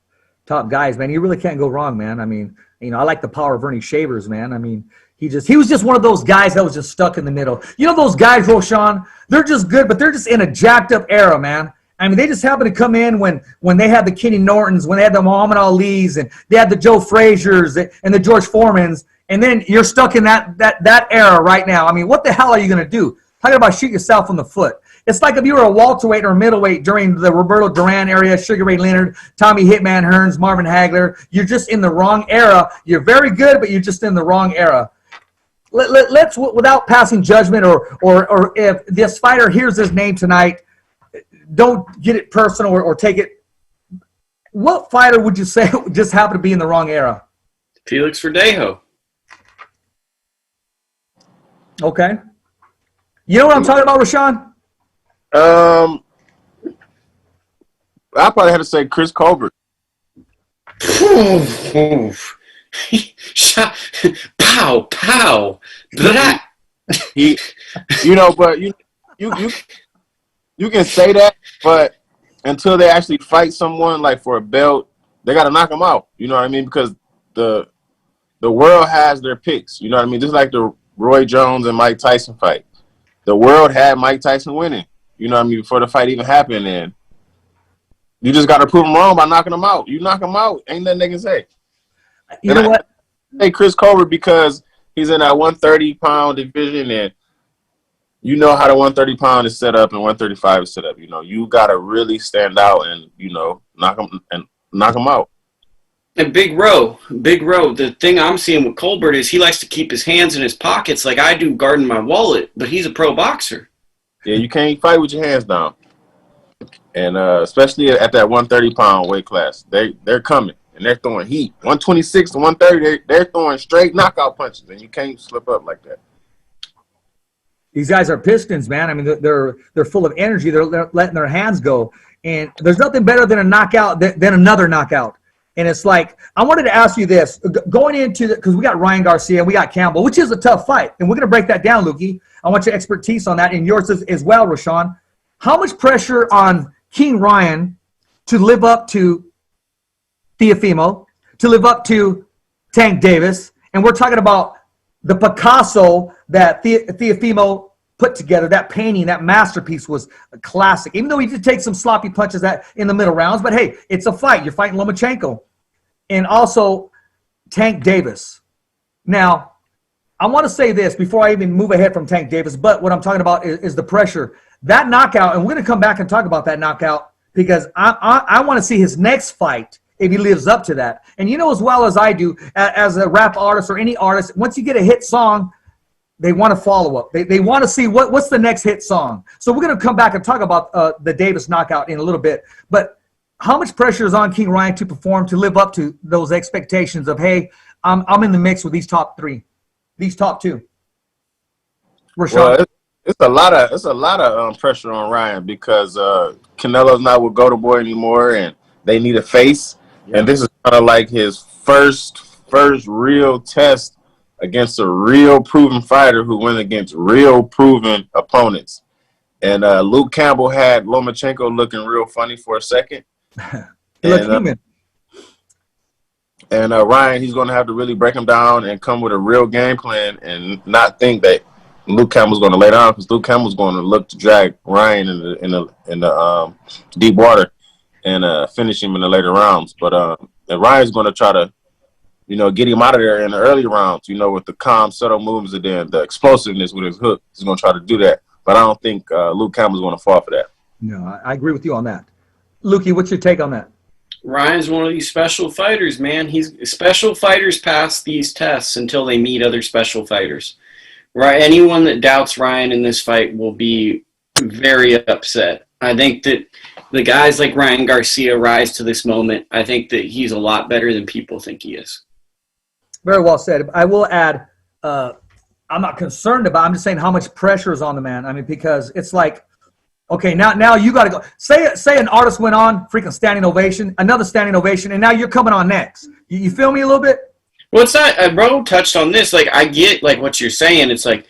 top guys, man. You really can't go wrong, man. I mean, I like the power of Ernie Shavers, man. I mean, he was just one of those guys that was just stuck in the middle. You know those guys, Roshawn? They're just good, but they're just in a jacked up era, man. I mean, they just happen to come in when they had the Kenny Nortons, when they had the Muhammad Ali's, and they had the Joe Frazier's and the George Foremans, and then you're stuck in that era right now. I mean, what the hell are you going to do? Talking about shoot yourself in the foot. It's like if you were a welterweight or a middleweight during the Roberto Duran area, Sugar Ray Leonard, Tommy Hitman Hearns, Marvin Hagler. You're just in the wrong era. You're very good, but you're just in the wrong era. Let's, without passing judgment or if this fighter hears his name tonight, don't get it personal or take it. What fighter would you say just happened to be in the wrong era? Felix Verdejo. Okay. You know what I'm talking about, Roshawn? I probably had to say Chris Colbert. Pow, pow. But you can say that, but until they actually fight someone like for a belt, they got to knock them out. You know what I mean? Because the world has their picks. You know what I mean? Just like the Roy Jones and Mike Tyson fight. The world had Mike Tyson winning. You know what I mean? Before the fight even happened, and you just got to prove them wrong by knocking them out. You knock them out, ain't nothing they can say. You know what? I say Chris Colbert because he's in that 130-pound division, and you know how the 130-pound is set up and 135 is set up. You know, you got to really stand out and, knock them out. And Big Row, the thing I'm seeing with Colbert is he likes to keep his hands in his pockets like I do guarding my wallet, but he's a pro boxer. Yeah, you can't fight with your hands down. And especially at that 130-pound weight class. They're coming, and they're throwing heat. 126 to 130, they're throwing straight knockout punches, and you can't slip up like that. These guys are Pistons, man. I mean, they're full of energy. They're letting their hands go. And there's nothing better than a knockout than another knockout. And it's like, I wanted to ask you this. Going into because we got Ryan Garcia and we got Campbell, which is a tough fight. And we're going to break that down, Lukey. I want your expertise on that and yours as well, Roshawn. How much pressure on King Ryan to live up to Teofimo, to live up to Tank Davis? And we're talking about the Picasso that Teofimo put together, that painting, that masterpiece was a classic. Even though he did take some sloppy punches in the middle rounds, but hey, it's a fight. You're fighting Lomachenko. And also Tank Davis. Now, I want to say this before I even move ahead from Tank Davis, but what I'm talking about is the pressure. That knockout, and we're going to come back and talk about that knockout because I want to see his next fight if he lives up to that. And you know as well as I do, as a rap artist or any artist, once you get a hit song, they want to follow up. They want to see what's the next hit song. So we're going to come back and talk about the Davis knockout in a little bit. But how much pressure is on King Ryan to perform, to live up to those expectations of, hey, I'm in the mix with these top three, these top two? Roshawn. Well, it's a lot of pressure on Ryan because Canelo's not with Go-To Boy anymore, and they need a face. Yeah. And this is kind of like his first real test against a real proven fighter who went against real proven opponents. And Luke Campbell had Lomachenko looking real funny for a second. Human. And Ryan, he's going to have to really break him down and come with a real game plan and not think that Luke Campbell's going to lay down because Luke Campbell's going to look to drag Ryan in the deep water and finish him in the later rounds. But and Ryan's going to try to, get him out of there in the early rounds, with the calm, subtle moves and then the explosiveness with his hook. He's going to try to do that. But I don't think Luke Campbell's going to fall for that. No, I agree with you on that. Lukey, what's your take on that? Ryan's one of these special fighters, man. Special fighters pass these tests until they meet other special fighters. Right? Anyone that doubts Ryan in this fight will be very upset. I think that the guys like Ryan Garcia rise to this moment. I think that he's a lot better than people think he is. Very well said. I will add, I'm not concerned about. I'm just saying how much pressure is on the man. I mean, because it's like, okay, now you got to go. Say an artist went on, freaking standing ovation, another standing ovation, and now you're coming on next. You feel me a little bit? Well, it's not. Bro touched on this. Like, I get like what you're saying. It's like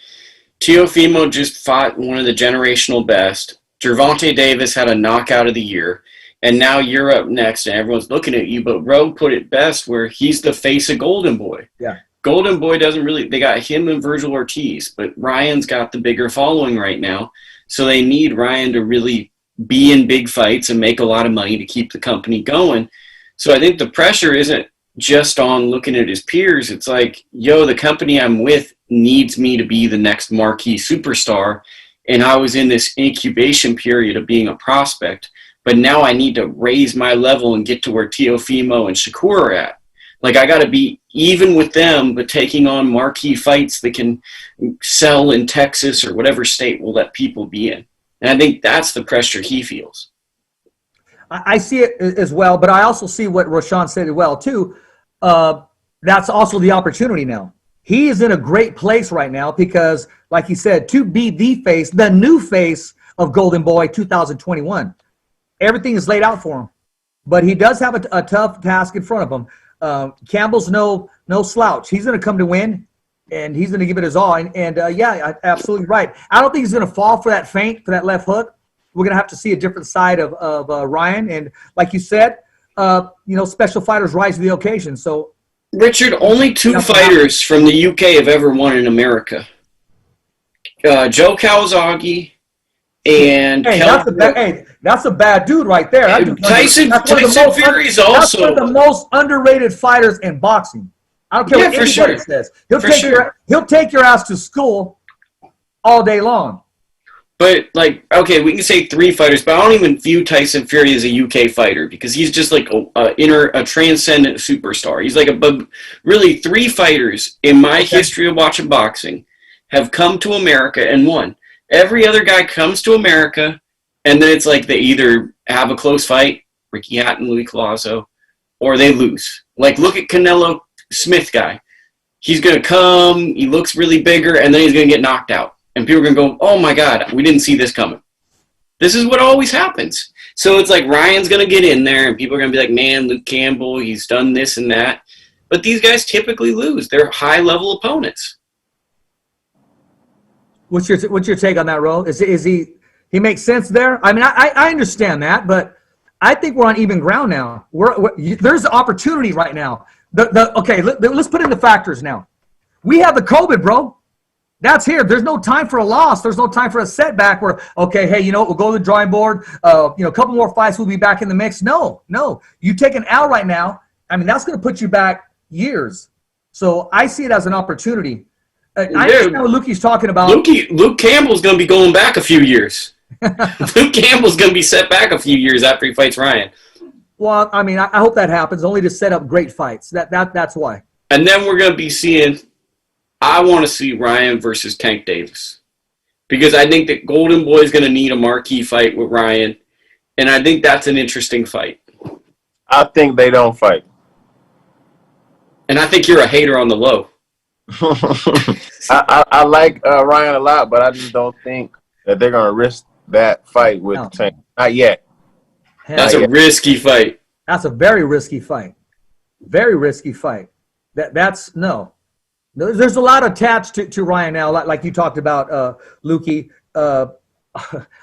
Teofimo just fought one of the generational best. Gervonta Davis had a knockout of the year. And now you're up next, and everyone's looking at you. But Rogue put it best where he's the face of Golden Boy. Yeah. Golden Boy doesn't really – they got him and Virgil Ortiz, but Ryan's got the bigger following right now. So they need Ryan to really be in big fights and make a lot of money to keep the company going. So I think the pressure isn't just on looking at his peers. It's like, yo, the company I'm with needs me to be the next marquee superstar, and I was in this incubation period of being a prospect. But now I need to raise my level and get to where Teofimo and Shakur are at. Like, I got to be even with them, but taking on marquee fights that can sell in Texas or whatever state will let people be in. And I think that's the pressure he feels. I see it as well, but I also see what Roshawn said as well, too. That's also the opportunity now. He is in a great place right now because, like he said, to be the face, the new face of Golden Boy 2021. Everything is laid out for him, but he does have a tough task in front of him. Campbell's no slouch. He's going to come to win, and he's going to give it his all. And yeah, absolutely right. I don't think he's going to fall for that feint, for that left hook. We're going to have to see a different side of Ryan. And like you said, special fighters rise to the occasion. So, Richard, only two fighters from the UK have ever won in America. Joe Kawasaki and that's a bad dude right there. Tyson Fury's also one of the most underrated fighters in boxing. I don't care what anybody says. He'll take your ass to school all day long. But, like, okay, we can say three fighters, but I don't even view Tyson Fury as a UK fighter because he's just like a transcendent superstar. He's like really three fighters in my history of watching boxing have come to America and won. Every other guy comes to America, and then it's like they either have a close fight, Ricky Hatton, Louis Collazo, or they lose. Like, look at Canelo Smith guy. He's going to come, he looks really bigger, and then he's going to get knocked out. And people are going to go, oh, my God, we didn't see this coming. This is what always happens. So it's like Ryan's going to get in there, and people are going to be like, man, Luke Campbell, he's done this and that. But these guys typically lose. They're high-level opponents. What's your take on that, Ro? Is he makes sense there? I mean, I understand that, but I think we're on even ground now. There's opportunity right now. Okay, let's put in the factors now. We have the COVID, bro. That's here. There's no time for a loss. There's no time for a setback where, okay, hey, we'll go to the drawing board. A couple more fights, we'll be back in the mix. No. You take an L right now. I mean, that's going to put you back years. So I see it as an opportunity. I understand what Lukey's talking about. Luke Campbell's going to be going back a few years. Luke Campbell's going to be set back a few years after he fights Ryan. Well, I mean, I hope that happens, only to set up great fights. That's why. And then we're going to be seeing – I want to see Ryan versus Tank Davis because I think that Golden Boy is going to need a marquee fight with Ryan, and I think that's an interesting fight. I think they don't fight. And I think you're a hater on the low. I like Ryan a lot, but I just don't think that they're going to risk that fight with Tank. Not yet. That's a risky fight. That's a very risky fight. Very risky fight. That's no. There's a lot attached to Ryan now, like you talked about, Lukey. Our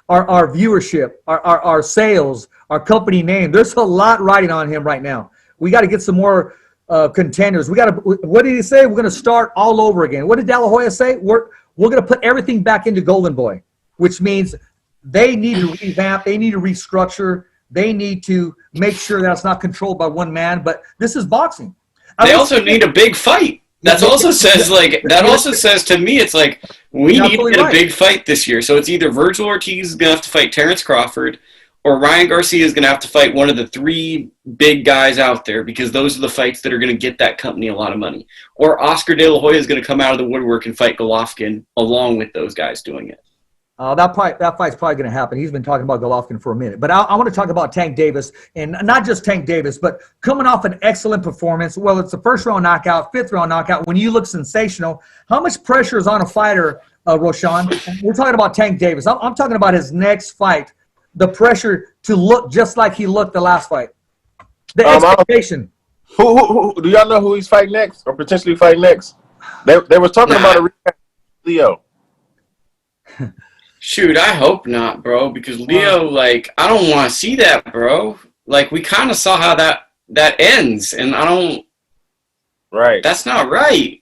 viewership, our sales, our company name. There's a lot riding on him right now. We got to get some more contenders. We got to. What did he say? We're going to start all over again. What did De La Hoya say? We're we're going to put everything back into Golden Boy, which means they need to revamp, they need to restructure, they need to make sure that it's not controlled by one man. But this is boxing. They also need a big fight. That also says to me, it's like, we need to get a big fight this year. So it's either Virgil Ortiz is going to have to fight Terrence Crawford, or Ryan Garcia is going to have to fight one of the 3 big guys out there, because those are the fights that are going to get that company a lot of money. Or Oscar De La Hoya is going to come out of the woodwork and fight Golovkin along with those guys doing it. That fight's probably going to happen. He's been talking about Golovkin for a minute. But I want to talk about Tank Davis, and not just Tank Davis, but coming off an excellent performance. Well, it's a first-round knockout, fifth-round knockout. When you look sensational, how much pressure is on a fighter, Roshawn? We're talking about Tank Davis. I'm talking about his next fight, the pressure to look just like he looked the last fight. The expectation. Who do y'all know who he's fighting next or potentially fighting next? They were talking about a rematch with Leo. Shoot, I hope not, bro, because Leo, like, I don't want to see that, bro. Like, we kind of saw how that ends, and I don't... Right. That's not right.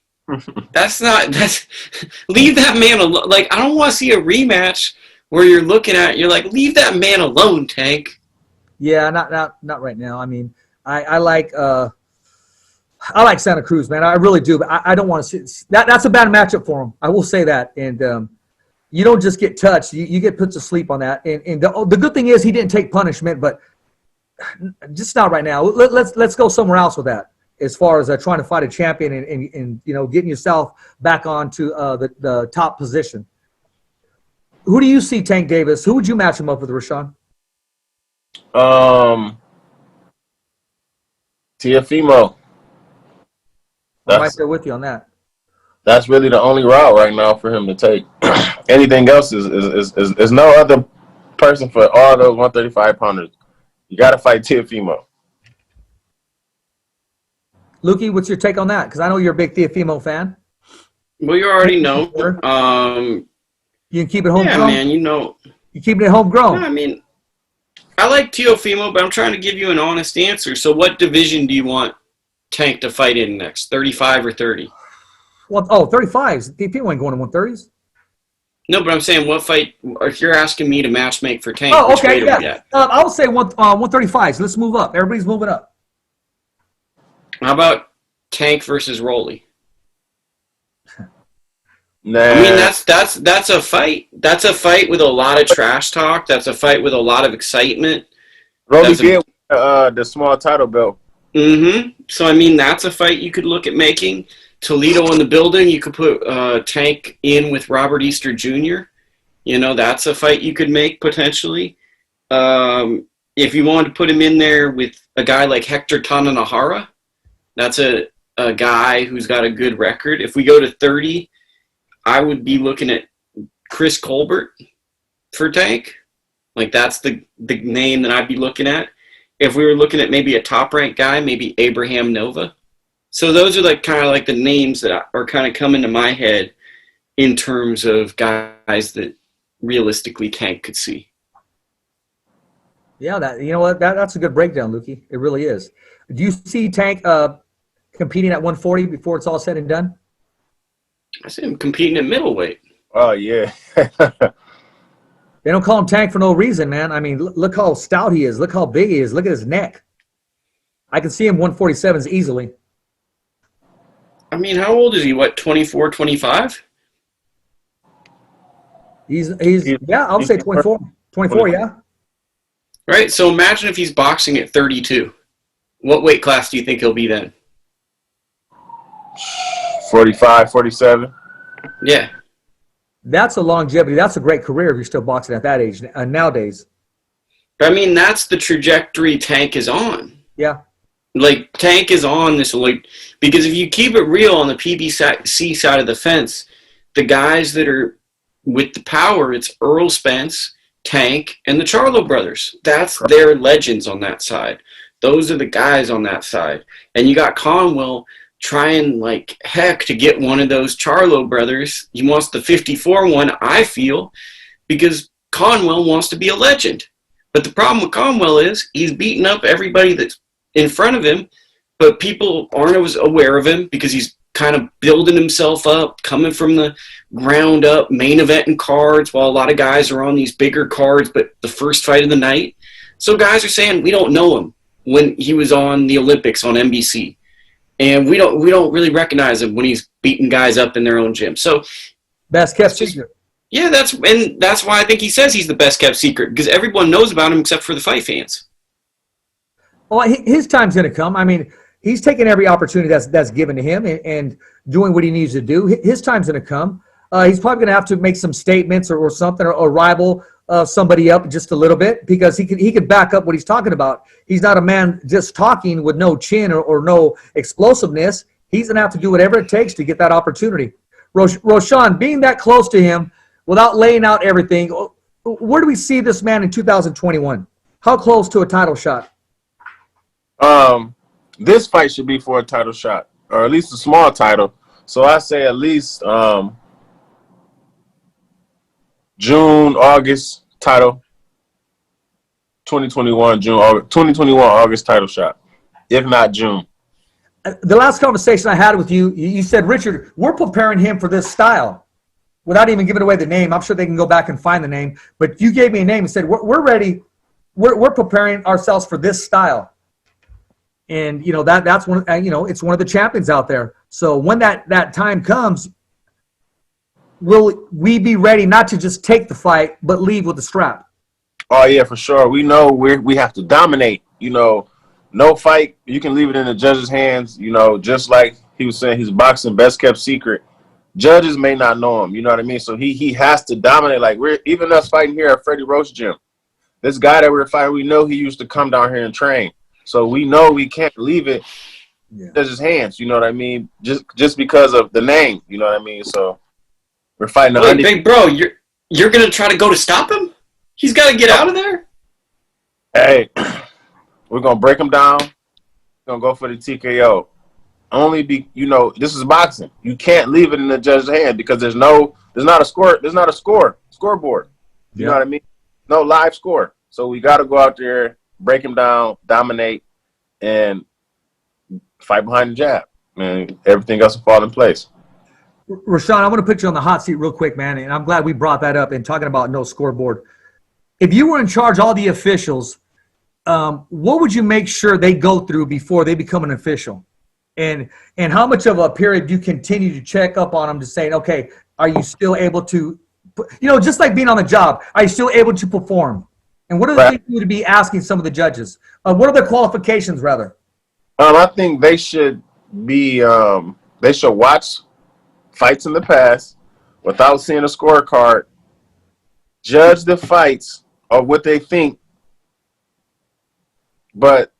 Leave that man alone. Like, I don't want to see a rematch where you're like, leave that man alone, Tank. Yeah, not right now. I mean, I like Santa Cruz, man. I really do, but I don't want to see that's a bad matchup for him. I will say that, and you don't just get touched; you get put to sleep on that. And the good thing is he didn't take punishment, but just not right now. Let's go somewhere else with that. As far as trying to fight a champion and getting yourself back onto the top position. Who do you see, Tank Davis? Who would you match him up with, Roshawn? Teofimo. I'm right there with you on that. That's really the only route right now for him to take. Anything else is no other person for all those 135-pounders. You got to fight Teofimo. Lukey, what's your take on that? Because I know you're a big Teofimo fan. Well, you already know. You can keep it homegrown. Yeah, man, You keep it homegrown. I mean, I like Teofimo, but I'm trying to give you an honest answer. So what division do you want Tank to fight in next, 35 or 30? Well, 35s. Teofimo ain't going to 130s. No, but I'm saying what fight, if you're asking me to matchmake for Tank, Oh, which okay, weight are we yeah. at? I would say 135s. Let's move up. Everybody's moving up. How about Tank versus Rolly? Nah. I mean, that's a fight. That's a fight with a lot of trash talk. That's a fight with a lot of excitement. Rolly did the small title belt. Mm-hmm. So, I mean, that's a fight you could look at making. Toledo in the building, you could put Tank in with Robert Easter Jr. That's a fight you could make potentially. If you wanted to put him in there with a guy like Hector Tananahara, that's a guy who's got a good record. If we go to 30, I would be looking at Chris Colbert for Tank. Like, that's the name that I'd be looking at. If we were looking at maybe a top-ranked guy, maybe Abraham Nova. So those are kind of like the names that are kind of coming to my head in terms of guys that realistically Tank could see. Yeah, that's a good breakdown, Lukey. It really is. Do you see Tank competing at 140 before it's all said and done? I see him competing at middleweight. Oh, yeah. They don't call him Tank for no reason, man. I mean, look how stout he is. Look how big he is. Look at his neck. I can see him 147s easily. I mean, how old is he? What, 24, 25? He's I would say 24. 24, yeah. Right, so imagine if he's boxing at 32. What weight class do you think he'll be then? 45, 47. Yeah. That's a longevity. That's a great career if you're still boxing at that age nowadays. But I mean, that's the trajectory Tank is on. Yeah. Like, Tank is on this, like, because if you keep it real on the PBC side of the fence, the guys that are with the power, it's Earl Spence, Tank, and the Charlo brothers. That's their legends on that side. Those are the guys on that side. And you got Conwell trying like heck to get one of those Charlo brothers. He wants the 54 one, I feel, because Conwell wants to be a legend. But the problem with Conwell is he's beating up everybody that's in front of him, but people aren't as aware of him because he's kind of building himself up, coming from the ground up, main event and cards, while a lot of guys are on these bigger cards, but the first fight of the night. So guys are saying we don't know him when he was on the Olympics on NBC. And we don't really recognize him when he's beating guys up in their own gym. So best kept secret. Yeah, that's why I think he says he's the best kept secret, because everyone knows about him except for the fight fans. Well, his time's going to come. I mean, he's taking every opportunity that's given to him and doing what he needs to do. His time's going to come. He's probably going to have to make some statements or something, or rival somebody up just a little bit, because he could back up what he's talking about. He's not a man just talking with no chin or no explosiveness. He's going to have to do whatever it takes to get that opportunity. Roshawn, being that close to him, without laying out everything, where do we see this man in 2021? How close to a title shot? This fight should be for a title shot, or at least a small title. So I say at least June, August title. 2021 August title shot, if not June. The last conversation I had with you, you said, Richard, we're preparing him for this style. Without even giving away the name, I'm sure they can go back and find the name. But you gave me a name and said, we're ready. We're preparing ourselves for this style. And, that's one, it's one of the champions out there. So when that time comes, will we be ready not to just take the fight, but leave with the strap? Oh, yeah, for sure. We know we have to dominate. No fight, you can leave it in the judge's hands. Just like he was saying, he's boxing best kept secret. Judges may not know him, you know what I mean? So he has to dominate. Like, even us fighting here at Freddie Roach Gym. This guy that we're fighting, we know he used to come down here and train. So we know we can't leave it in his hands, you know what I mean? Just because of the name, you know what I mean? So we're fighting. Wait, big bro, you're gonna try to go to stop him? He's got to get out of there. Hey, we're gonna break him down. We're gonna go for the TKO. This is boxing. You can't leave it in the judge's hand, because there's not a scoreboard. You know what I mean? No live score. So we got to go out there, break him down, dominate, and fight behind the jab. And everything else will fall in place. Roshawn, I want to put you on the hot seat real quick, man. And I'm glad we brought that up and talking about no scoreboard. If you were in charge of all the officials, what would you make sure they go through before they become an official? And how much of a period do you continue to check up on them to say, okay, are you still able to, just like being on the job, are you still able to perform? And what are the things you would be asking some of the judges? What are their qualifications, rather? I think they should be, they should watch fights in the past without seeing a scorecard, judge the fights of what they think, but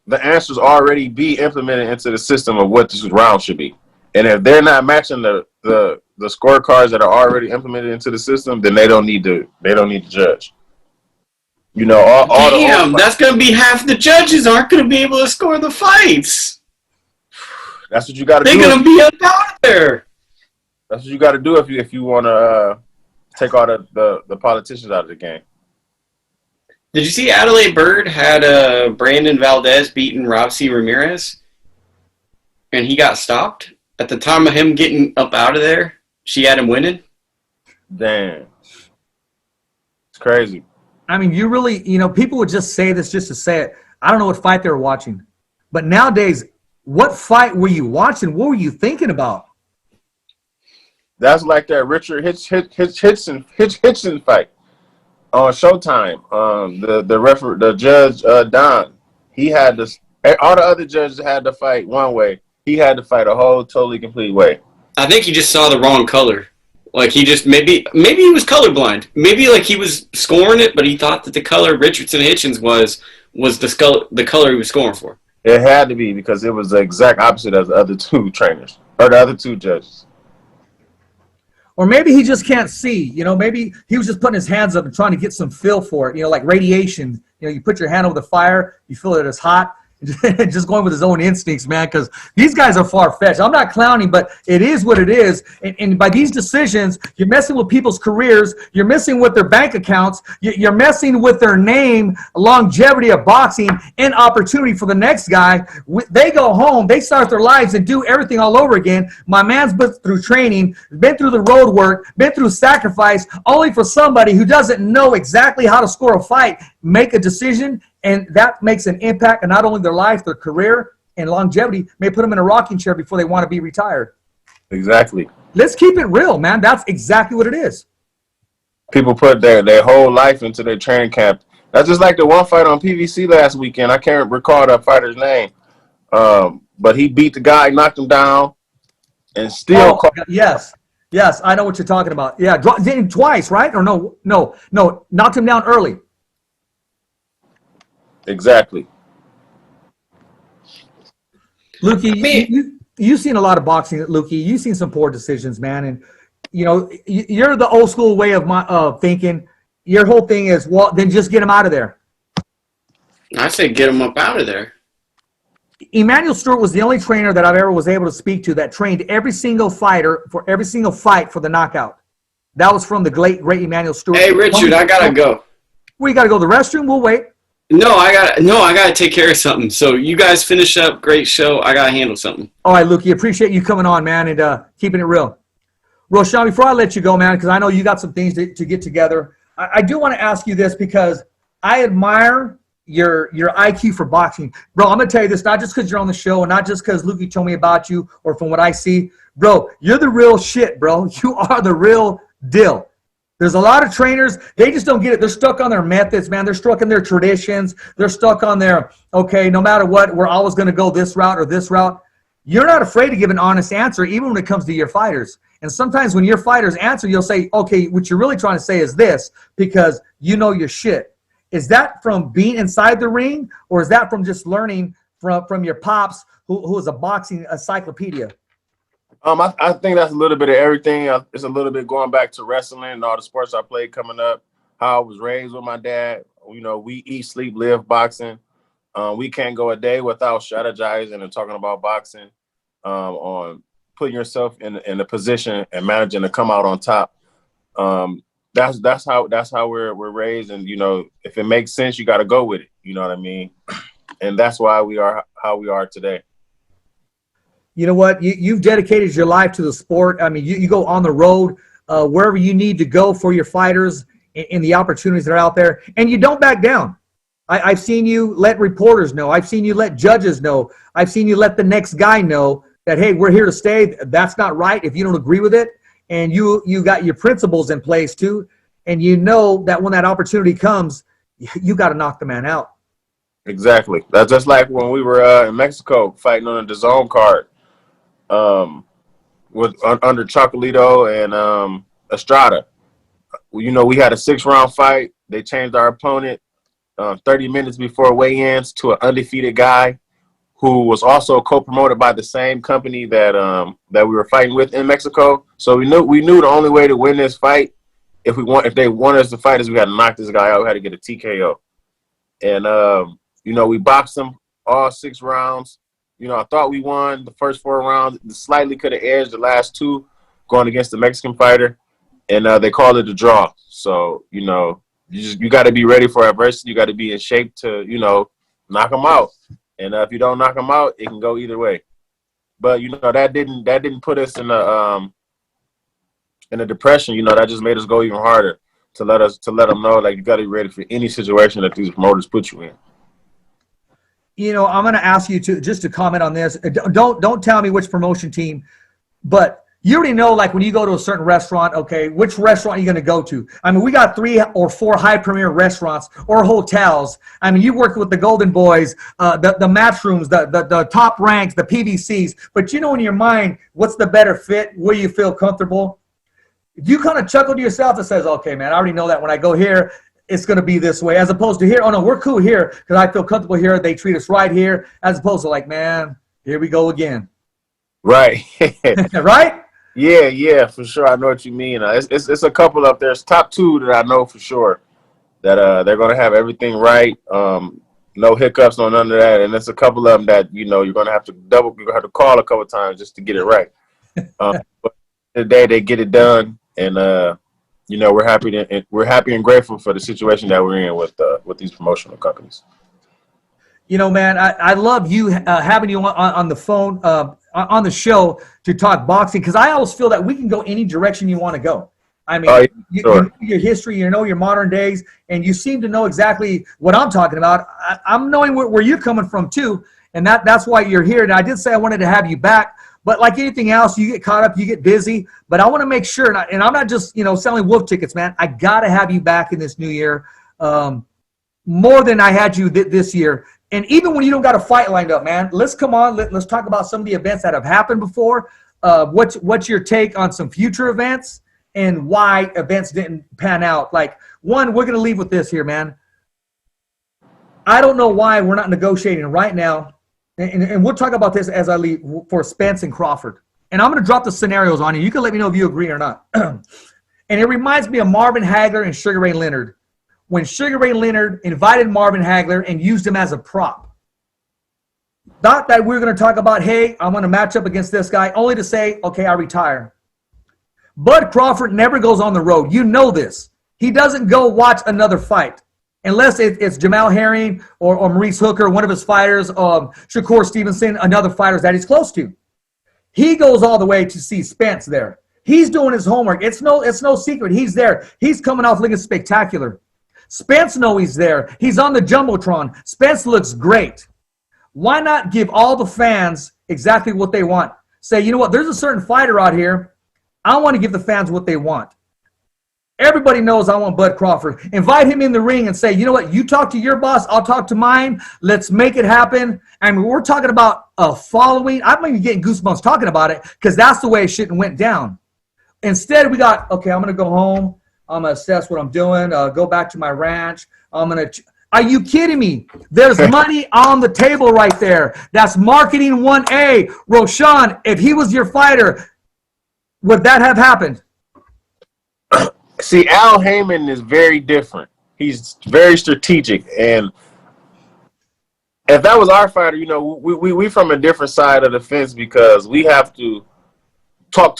the answers already be implemented into the system of what this round should be. And if they're not matching the scorecards that are already implemented into the system, then they don't need to judge. That's going to be half the judges aren't going to be able to score the fights. That's what you got to do. They're going to be up out there. That's what you got to do if you want to take all the politicians out of the game. Did you see Adelaide Bird had Brandon Valdez beating Robsy Ramirez? And he got stopped? At the time of him getting up out of there, she had him winning? Damn. It's crazy. I mean, you really, people would just say this just to say it. I don't know what fight they were watching. But nowadays, what fight were you watching? What were you thinking about? That's like that Richard Hitchens fight on Showtime. The judge Don, he had this. All the other judges had to fight one way. He had to fight a whole totally complete way. I think he just saw the wrong color. Like he just maybe he was colorblind. Maybe like he was scoring it, but he thought that the color Richardson Hitchens was the color he was scoring for. It had to be, because it was the exact opposite as the other two trainers or the other two judges. Or maybe he just can't see. Maybe he was just putting his hands up and trying to get some feel for it. Like radiation. You put your hand over the fire, you feel it is hot, just going with his own instincts, man, because these guys are far-fetched. I'm not clowning, but it is what it is. And by these decisions, you're messing with people's careers. You're messing with their bank accounts. You're messing with their name, longevity of boxing, and opportunity for the next guy. They go home, they start their lives and do everything all over again. My man's been through training, been through the road work, been through sacrifice, only for somebody who doesn't know exactly how to score a fight, make a decision, and that makes an impact on not only their life, their career, and longevity. May put them in a rocking chair before they want to be retired. Exactly. Let's keep it real, man. That's exactly what it is. People put their whole life into their training camp. That's just like the one fight on PVC last weekend. I can't recall that fighter's name. But he beat the guy, knocked him down, and still. Yes, I know what you're talking about. Yeah, did him twice, right? Or no, knocked him down early. Exactly. Lukey, you've seen a lot of boxing, Lukey. You've seen some poor decisions, man. And, you know, you're the old school way of thinking. Your whole thing is, well, then just get him out of there. I say get him up out of there. Emmanuel Stewart was the only trainer that I've ever was able to speak to that trained every single fighter for every single fight for the knockout. That was from the great Emmanuel Stewart. Hey, Richard, I got to go. We got to go to the restroom. We'll wait. No, I gotta take care of something. So you guys finish up. Great show. I gotta handle something. All right, Lukey, appreciate you coming on, man, and keeping it real. Roshawn, before I let you go, man, because I know you got some things to get together, I do want to ask you this because I admire your IQ for boxing. Bro, I'm going to tell you this, not just because you're on the show and not just because Lukey told me about you or from what I see. Bro, you're the real shit, bro. You are the real deal. There's a lot of trainers, they just don't get it. They're stuck on their methods, man. They're stuck in their traditions. They're stuck on their, okay, no matter what, we're always going to go this route or this route. You're not afraid to give an honest answer, even when it comes to your fighters. And sometimes when your fighters answer, you'll say, okay, what you're really trying to say is this, because you know your shit. Is that from being inside the ring, or is that from just learning from your pops, who is a boxing encyclopedia? I think that's a little bit of everything. It's a little bit going back to wrestling and all the sports I played coming up, how I was raised with my dad. You know, we eat, sleep, live boxing. We can't go a day without strategizing and talking about boxing, on putting yourself in a position and managing to come out on top. That's how we're raised. And, you know, if it makes sense, you got to go with it. You know what I mean? And that's why we are how we are today. You know what? You've dedicated your life to the sport. I mean, you go on the road wherever you need to go for your fighters and the opportunities that are out there, and you don't back down. I've seen you let reporters know. I've seen you let judges know. I've seen you let the next guy know that, hey, we're here to stay. That's not right if you don't agree with it. And you got your principles in place too. And you know that when that opportunity comes, you got to knock the man out. Exactly. That's just like when we were in Mexico fighting on the DAZN card. With under Chocolito and Estrada. You know, we had a 6-round fight. They changed our opponent 30 minutes before weigh-ins to an undefeated guy who was also co-promoted by the same company that we were fighting with in Mexico. So we knew the only way to win this fight, if they wanted us to fight, is we had to knock this guy out. We had to get a TKO. And you know, we boxed him all 6 rounds. You know, I thought we won the first 4 rounds. Slightly could have edged the last 2 going against the Mexican fighter. And they called it a draw. So, you know, you got to be ready for adversity. You got to be in shape to, you know, knock them out. And if you don't knock them out, it can go either way. But, you know, that didn't put us in a depression. You know, that just made us go even harder to let them know, like, you got to be ready for any situation that these promoters put you in. You know, I'm going to ask you to comment on this. Don't tell me which promotion team, but you already know, like, when you go to a certain restaurant, okay, which restaurant are you going to go to? I mean, we got 3 or 4 high premier restaurants or hotels. I mean, you worked with the Golden Boys, the Matchrooms, the Top Ranks, the PVCs. But you know, in your mind, what's the better fit? Where you feel comfortable? You kind of chuckle to yourself and says, okay, man, I already know that when I go here, it's going to be this way, as opposed to here, oh, no, we're cool here because I feel comfortable here. They treat us right here, as opposed to, like, man, here we go again. Right. Right? Yeah, for sure. I know what you mean. It's a couple up there. It's top 2 that I know for sure that they're going to have everything right. You No hiccups, no none of that. And there's a couple of them that, you know, you're going to have to call a couple of times just to get it right. But today they get it done. And, you know, we're happy and grateful for the situation that we're in with these promotional companies. You know, man, I love you having you on the phone, on the show to talk boxing, because I always feel that we can go any direction you want to go. I mean, you know your history, you know your modern days, and you seem to know exactly what I'm talking about. I'm knowing where you're coming from, too, and that's why you're here. And I did say I wanted to have you back, but like anything else, you get caught up, you get busy. But I want to make sure, and I'm not just, you know, selling wolf tickets, man. I got to have you back in this new year, more than I had you this year. And even when you don't got a fight lined up, man, let's come on. Let's talk about some of the events that have happened before. What's your take on some future events and why events didn't pan out? Like, one, we're going to leave with this here, man. I don't know why we're not negotiating right now. And we'll talk about this as I leave for Spence and Crawford. And I'm going to drop the scenarios on you. You can let me know if you agree or not. And it reminds me of Marvin Hagler and Sugar Ray Leonard. When Sugar Ray Leonard invited Marvin Hagler and used him as a prop. Thought that we were going to talk about, hey, I'm going to match up against this guy, only to say, okay, I retire. Bud Crawford never goes on the road. You know this. He doesn't go watch another fight. Unless it's Jamal Herring or Maurice Hooker, one of his fighters, Shakur Stevenson, another fighter that he's close to. He goes all the way to see Spence there. He's doing his homework. It's no secret. He's there. He's coming off looking spectacular. Spence knows he's there. He's on the Jumbotron. Spence looks great. Why not give all the fans exactly what they want? Say, you know what, there's a certain fighter out here. I want to give the fans what they want. Everybody knows I want Bud Crawford. Invite him in the ring and say, you know what, you talk to your boss, I'll talk to mine. Let's make it happen. And we're talking about a following. I'm even getting goosebumps talking about it because that's the way it shouldn't went down. Instead, we got, okay, I'm going to go home. I'm going to assess what I'm doing, go back to my ranch. Are you kidding me? There's money on the table right there. That's marketing 1A. Roshawn, if he was your fighter, would that have happened? See, Al Heyman is very different. He's very strategic. And if that was our fighter, you know, we from a different side of the fence because we have to talk,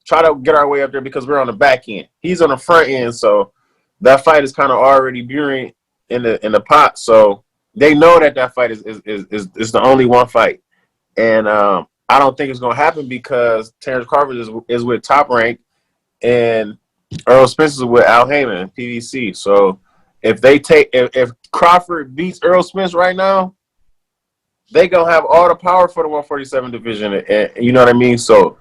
try to get our way up there because we're on the back end. He's on the front end, so that fight is kind of already brewing in the pot. So they know that fight is the only one fight, and I don't think it's gonna happen because Terrence Crawford is with Top Rank, and Earl Spence is with Al Heyman, PVC. So if Crawford beats Earl Spence right now, they gonna have all the power for the 147 division, and you know what I mean. So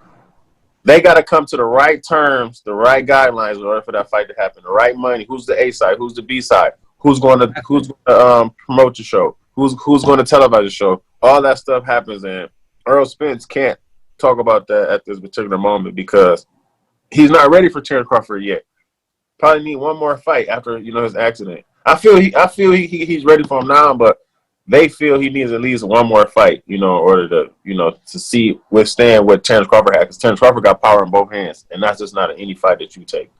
they got to come to the right terms, the right guidelines in order for that fight to happen. The right money. Who's the A side? Who's the B side? Who's going to promote the show? Who's going to televise the show? All that stuff happens, and Earl Spence can't talk about that at this particular moment because he's not ready for Terrence Crawford yet. Probably need one more fight after his accident. I feel he's ready for him now, but they feel he needs at least one more fight, in order to withstand what Terrence Crawford had. Because Terrence Crawford got power in both hands, and that's just not any fight that you take.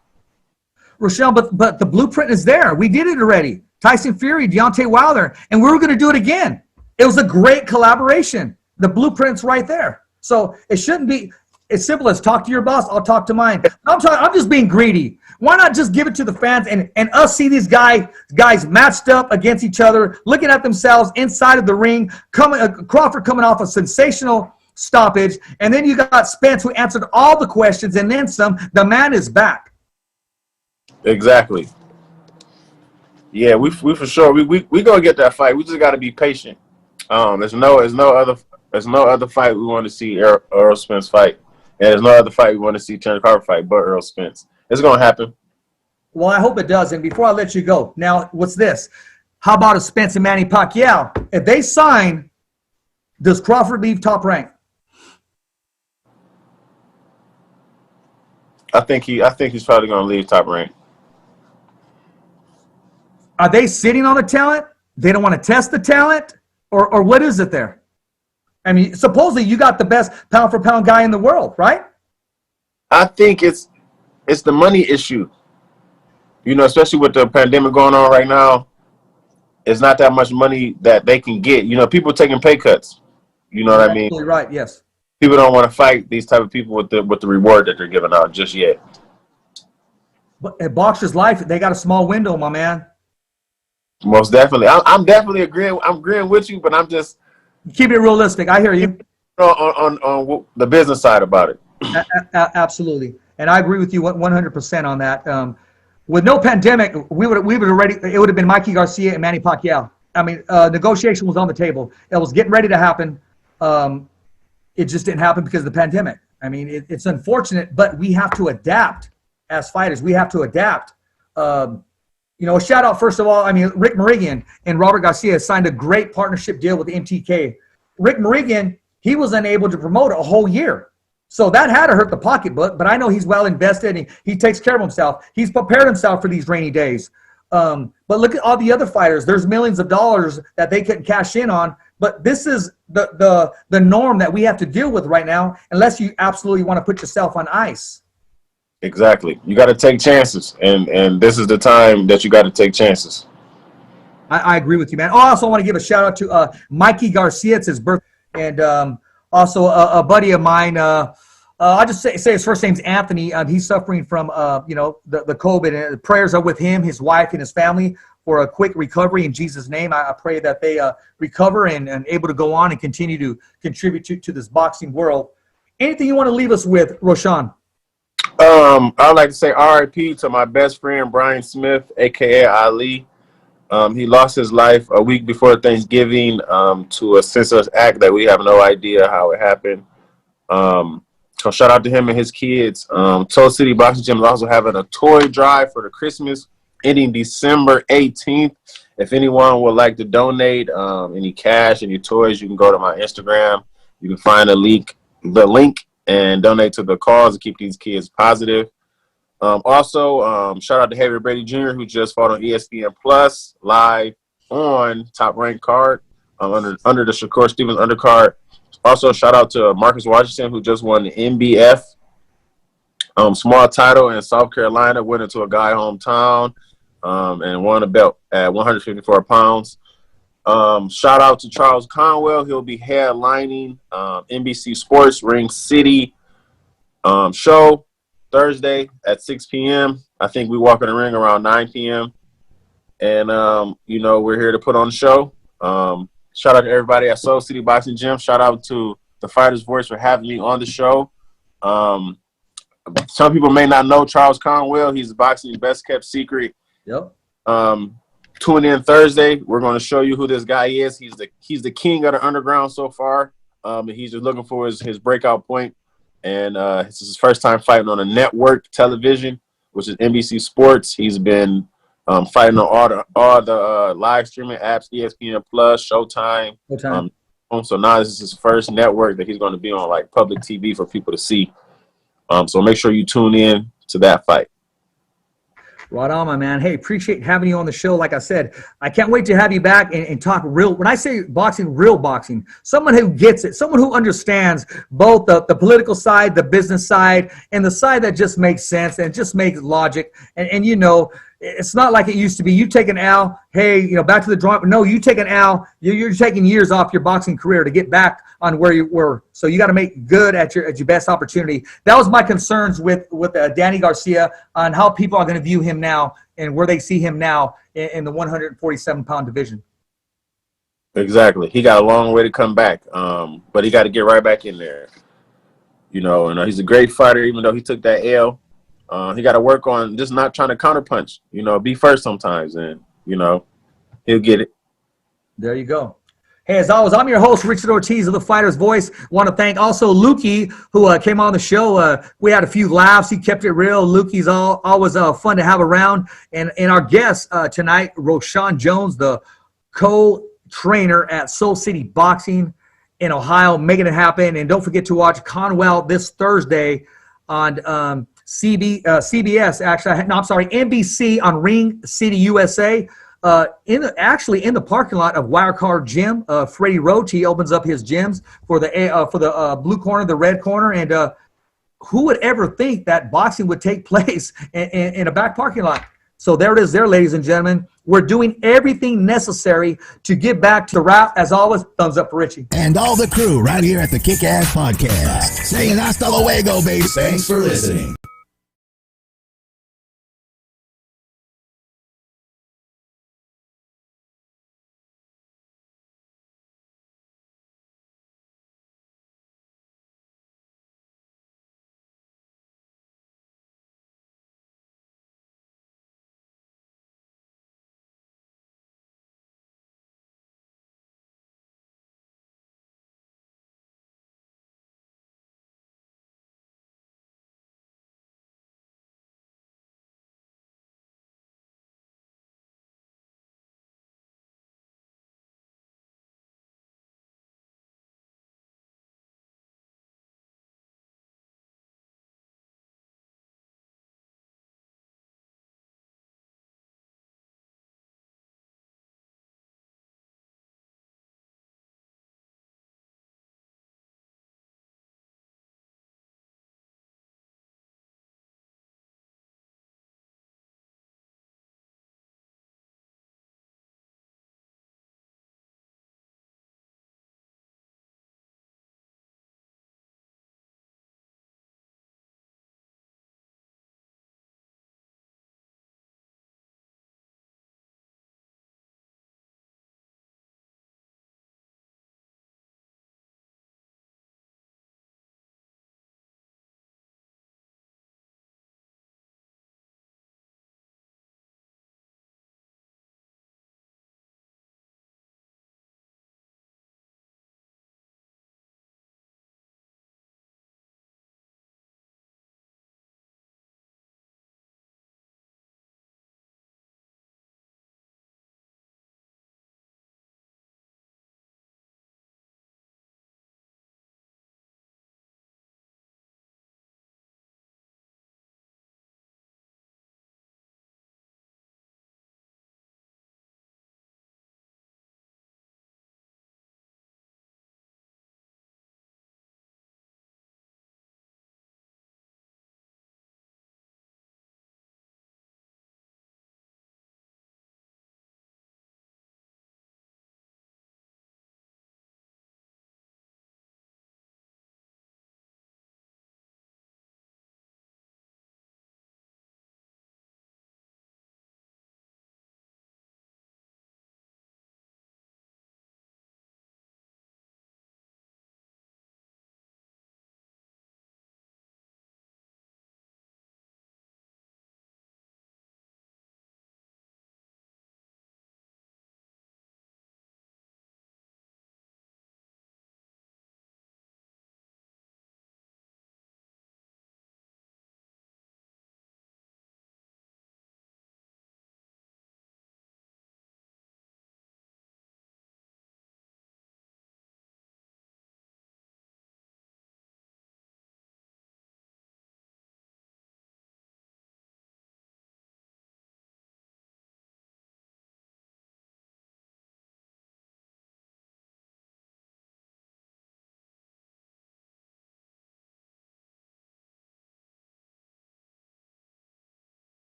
Rochelle, but the blueprint is there. We did it already. Tyson Fury, Deontay Wilder, and we were going to do it again. It was a great collaboration. The blueprint's right there. So it shouldn't be as simple as talk to your boss, I'll talk to mine. I'm just being greedy. Why not just give it to the fans and us see these guys matched up against each other, looking at themselves inside of the ring, Crawford coming off a sensational stoppage, and then you got Spence who answered all the questions and then some. The man is back. Exactly. Yeah, we for sure we gonna get that fight. We just got to be patient. There's no other fight we want to see Earl Spence fight. And there's no other fight we want to see Terrence Crawford fight but Earl Spence. It's going to happen. Well, I hope it does. And before I let you go, now, what's this? How about a Spence and Manny Pacquiao? If they sign, does Crawford leave Top Rank? I think he's probably going to leave Top Rank. Are they sitting on the talent? They don't want to test the talent? Or what is it there? I mean, supposedly you got the best pound-for-pound guy in the world, right? I think it's the money issue. Especially with the pandemic going on right now, it's not that much money that they can get. You know, people taking pay cuts. You know what I mean? Absolutely right. Yes. People don't want to fight these type of people with the reward that they're giving out just yet. But at Boxer's Life, they got a small window, my man. Most definitely. I'm definitely agreeing. I'm agreeing with you, but I'm just Keep it realistic. I hear you. On the business side about it. Absolutely. And I agree with you 100% on that. With no pandemic, we would already, it would have been Mikey Garcia and Manny Pacquiao. I mean, negotiation was on the table. It was getting ready to happen. It just didn't happen because of the pandemic. I mean, it's unfortunate, but we have to adapt as fighters. We have to adapt. You know, a shout out, first of all, I mean, Rick Morigian and Robert Garcia signed a great partnership deal with MTK. Rick Morigian, he was unable to promote a whole year. So that had to hurt the pocketbook, but I know he's well invested and he takes care of himself. He's prepared himself for these rainy days. But look at all the other fighters. There's millions of dollars that they couldn't cash in on. But this is the norm that we have to deal with right now, unless you absolutely want to put yourself on ice. Exactly. You got to take chances, and this is the time that you got to take chances. I agree with you, man. Oh, I also want to give a shout out to Mikey Garcia. It's his birthday, and also a buddy of mine. I'll just say his first name's Anthony. He's suffering from you know, the COVID, and prayers are with him, his wife, and his family for a quick recovery in Jesus' name. I pray that they recover and able to go on and continue to contribute to this boxing world. Anything you want to leave us with, Roshawn? I'd like to say RIP to my best friend, Brian Smith, a.k.a. Ali. He lost his life a week before Thanksgiving to a senseless act that we have no idea how it happened. So shout out to him and his kids. Soul City Boxing Gym is also having a toy drive for the Christmas ending December 18th. If anyone would like to donate any cash, any toys, you can go to my Instagram. You can find the link, and donate to the cause to keep these kids positive. Also, shout out to Heavy Brady Jr., who just fought on ESPN Plus live on Top Rank card under the Shakur Stevens undercard. Also, shout out to Marcus Washington, who just won the NBF small title in South Carolina, went into a guy hometown and won a belt at 154 pounds. Shout out to Charles Conwell. He'll be headlining NBC Sports Ring City show Thursday at 6 p.m. I think we walk in the ring around 9 p.m. And, you know, we're here to put on the show. Shout out to everybody at Soul City Boxing Gym. Shout out to the Fighter's Voice for having me on the show. Some people may not know Charles Conwell. He's boxing's best kept secret. Yep. Tune in Thursday. We're going to show you who this guy is. He's the king of the underground so far. And he's just looking for his breakout point. And this is his first time fighting on a network television, which is NBC Sports. He's been fighting on all the live streaming apps, ESPN Plus, Showtime. So now this is his first network that he's going to be on, like public TV for people to see. So make sure you tune in to that fight. Right on, my man. Hey, appreciate having you on the show. Like I said, I can't wait to have you back and talk real. When I say boxing, real boxing, someone who gets it, someone who understands both the political side, the business side, and the side that just makes sense and just makes logic. And you know, it's not like it used to be. You take an L, hey, you know, back to the drawing. No, you take an L, you're taking years off your boxing career to get back on where you were. So you got to make good at your best opportunity. That was my concerns with Danny Garcia on how people are going to view him now and where they see him now in the 147-pound division. Exactly. He got a long way to come back, but he got to get right back in there. You know, and he's a great fighter, even though he took that L. He got to work on just not trying to counterpunch, you know, be first sometimes, and, you know, he'll get it. There you go. Hey, as always, I'm your host, Richard Ortiz of The Fighter's Voice. Want to thank also Lukey, who came on the show. We had a few laughs. He kept it real. Lukey's always fun to have around. And our guest tonight, Roshawn Jones, the co-trainer at Soul City Boxing in Ohio, making it happen. And don't forget to watch Conwell this Thursday on CBS, actually. No, I'm sorry, NBC on Ring City, USA. In the parking lot of Wirecard Gym, Freddie Roach, he opens up his gyms for the blue corner, the red corner, and who would ever think that boxing would take place in a back parking lot? So there it is there, ladies and gentlemen. We're doing everything necessary to get back to the rap. As always, thumbs up for Richie. And all the crew right here at the Kick-Ass Podcast. Saying hasta luego, baby. Thanks for listening.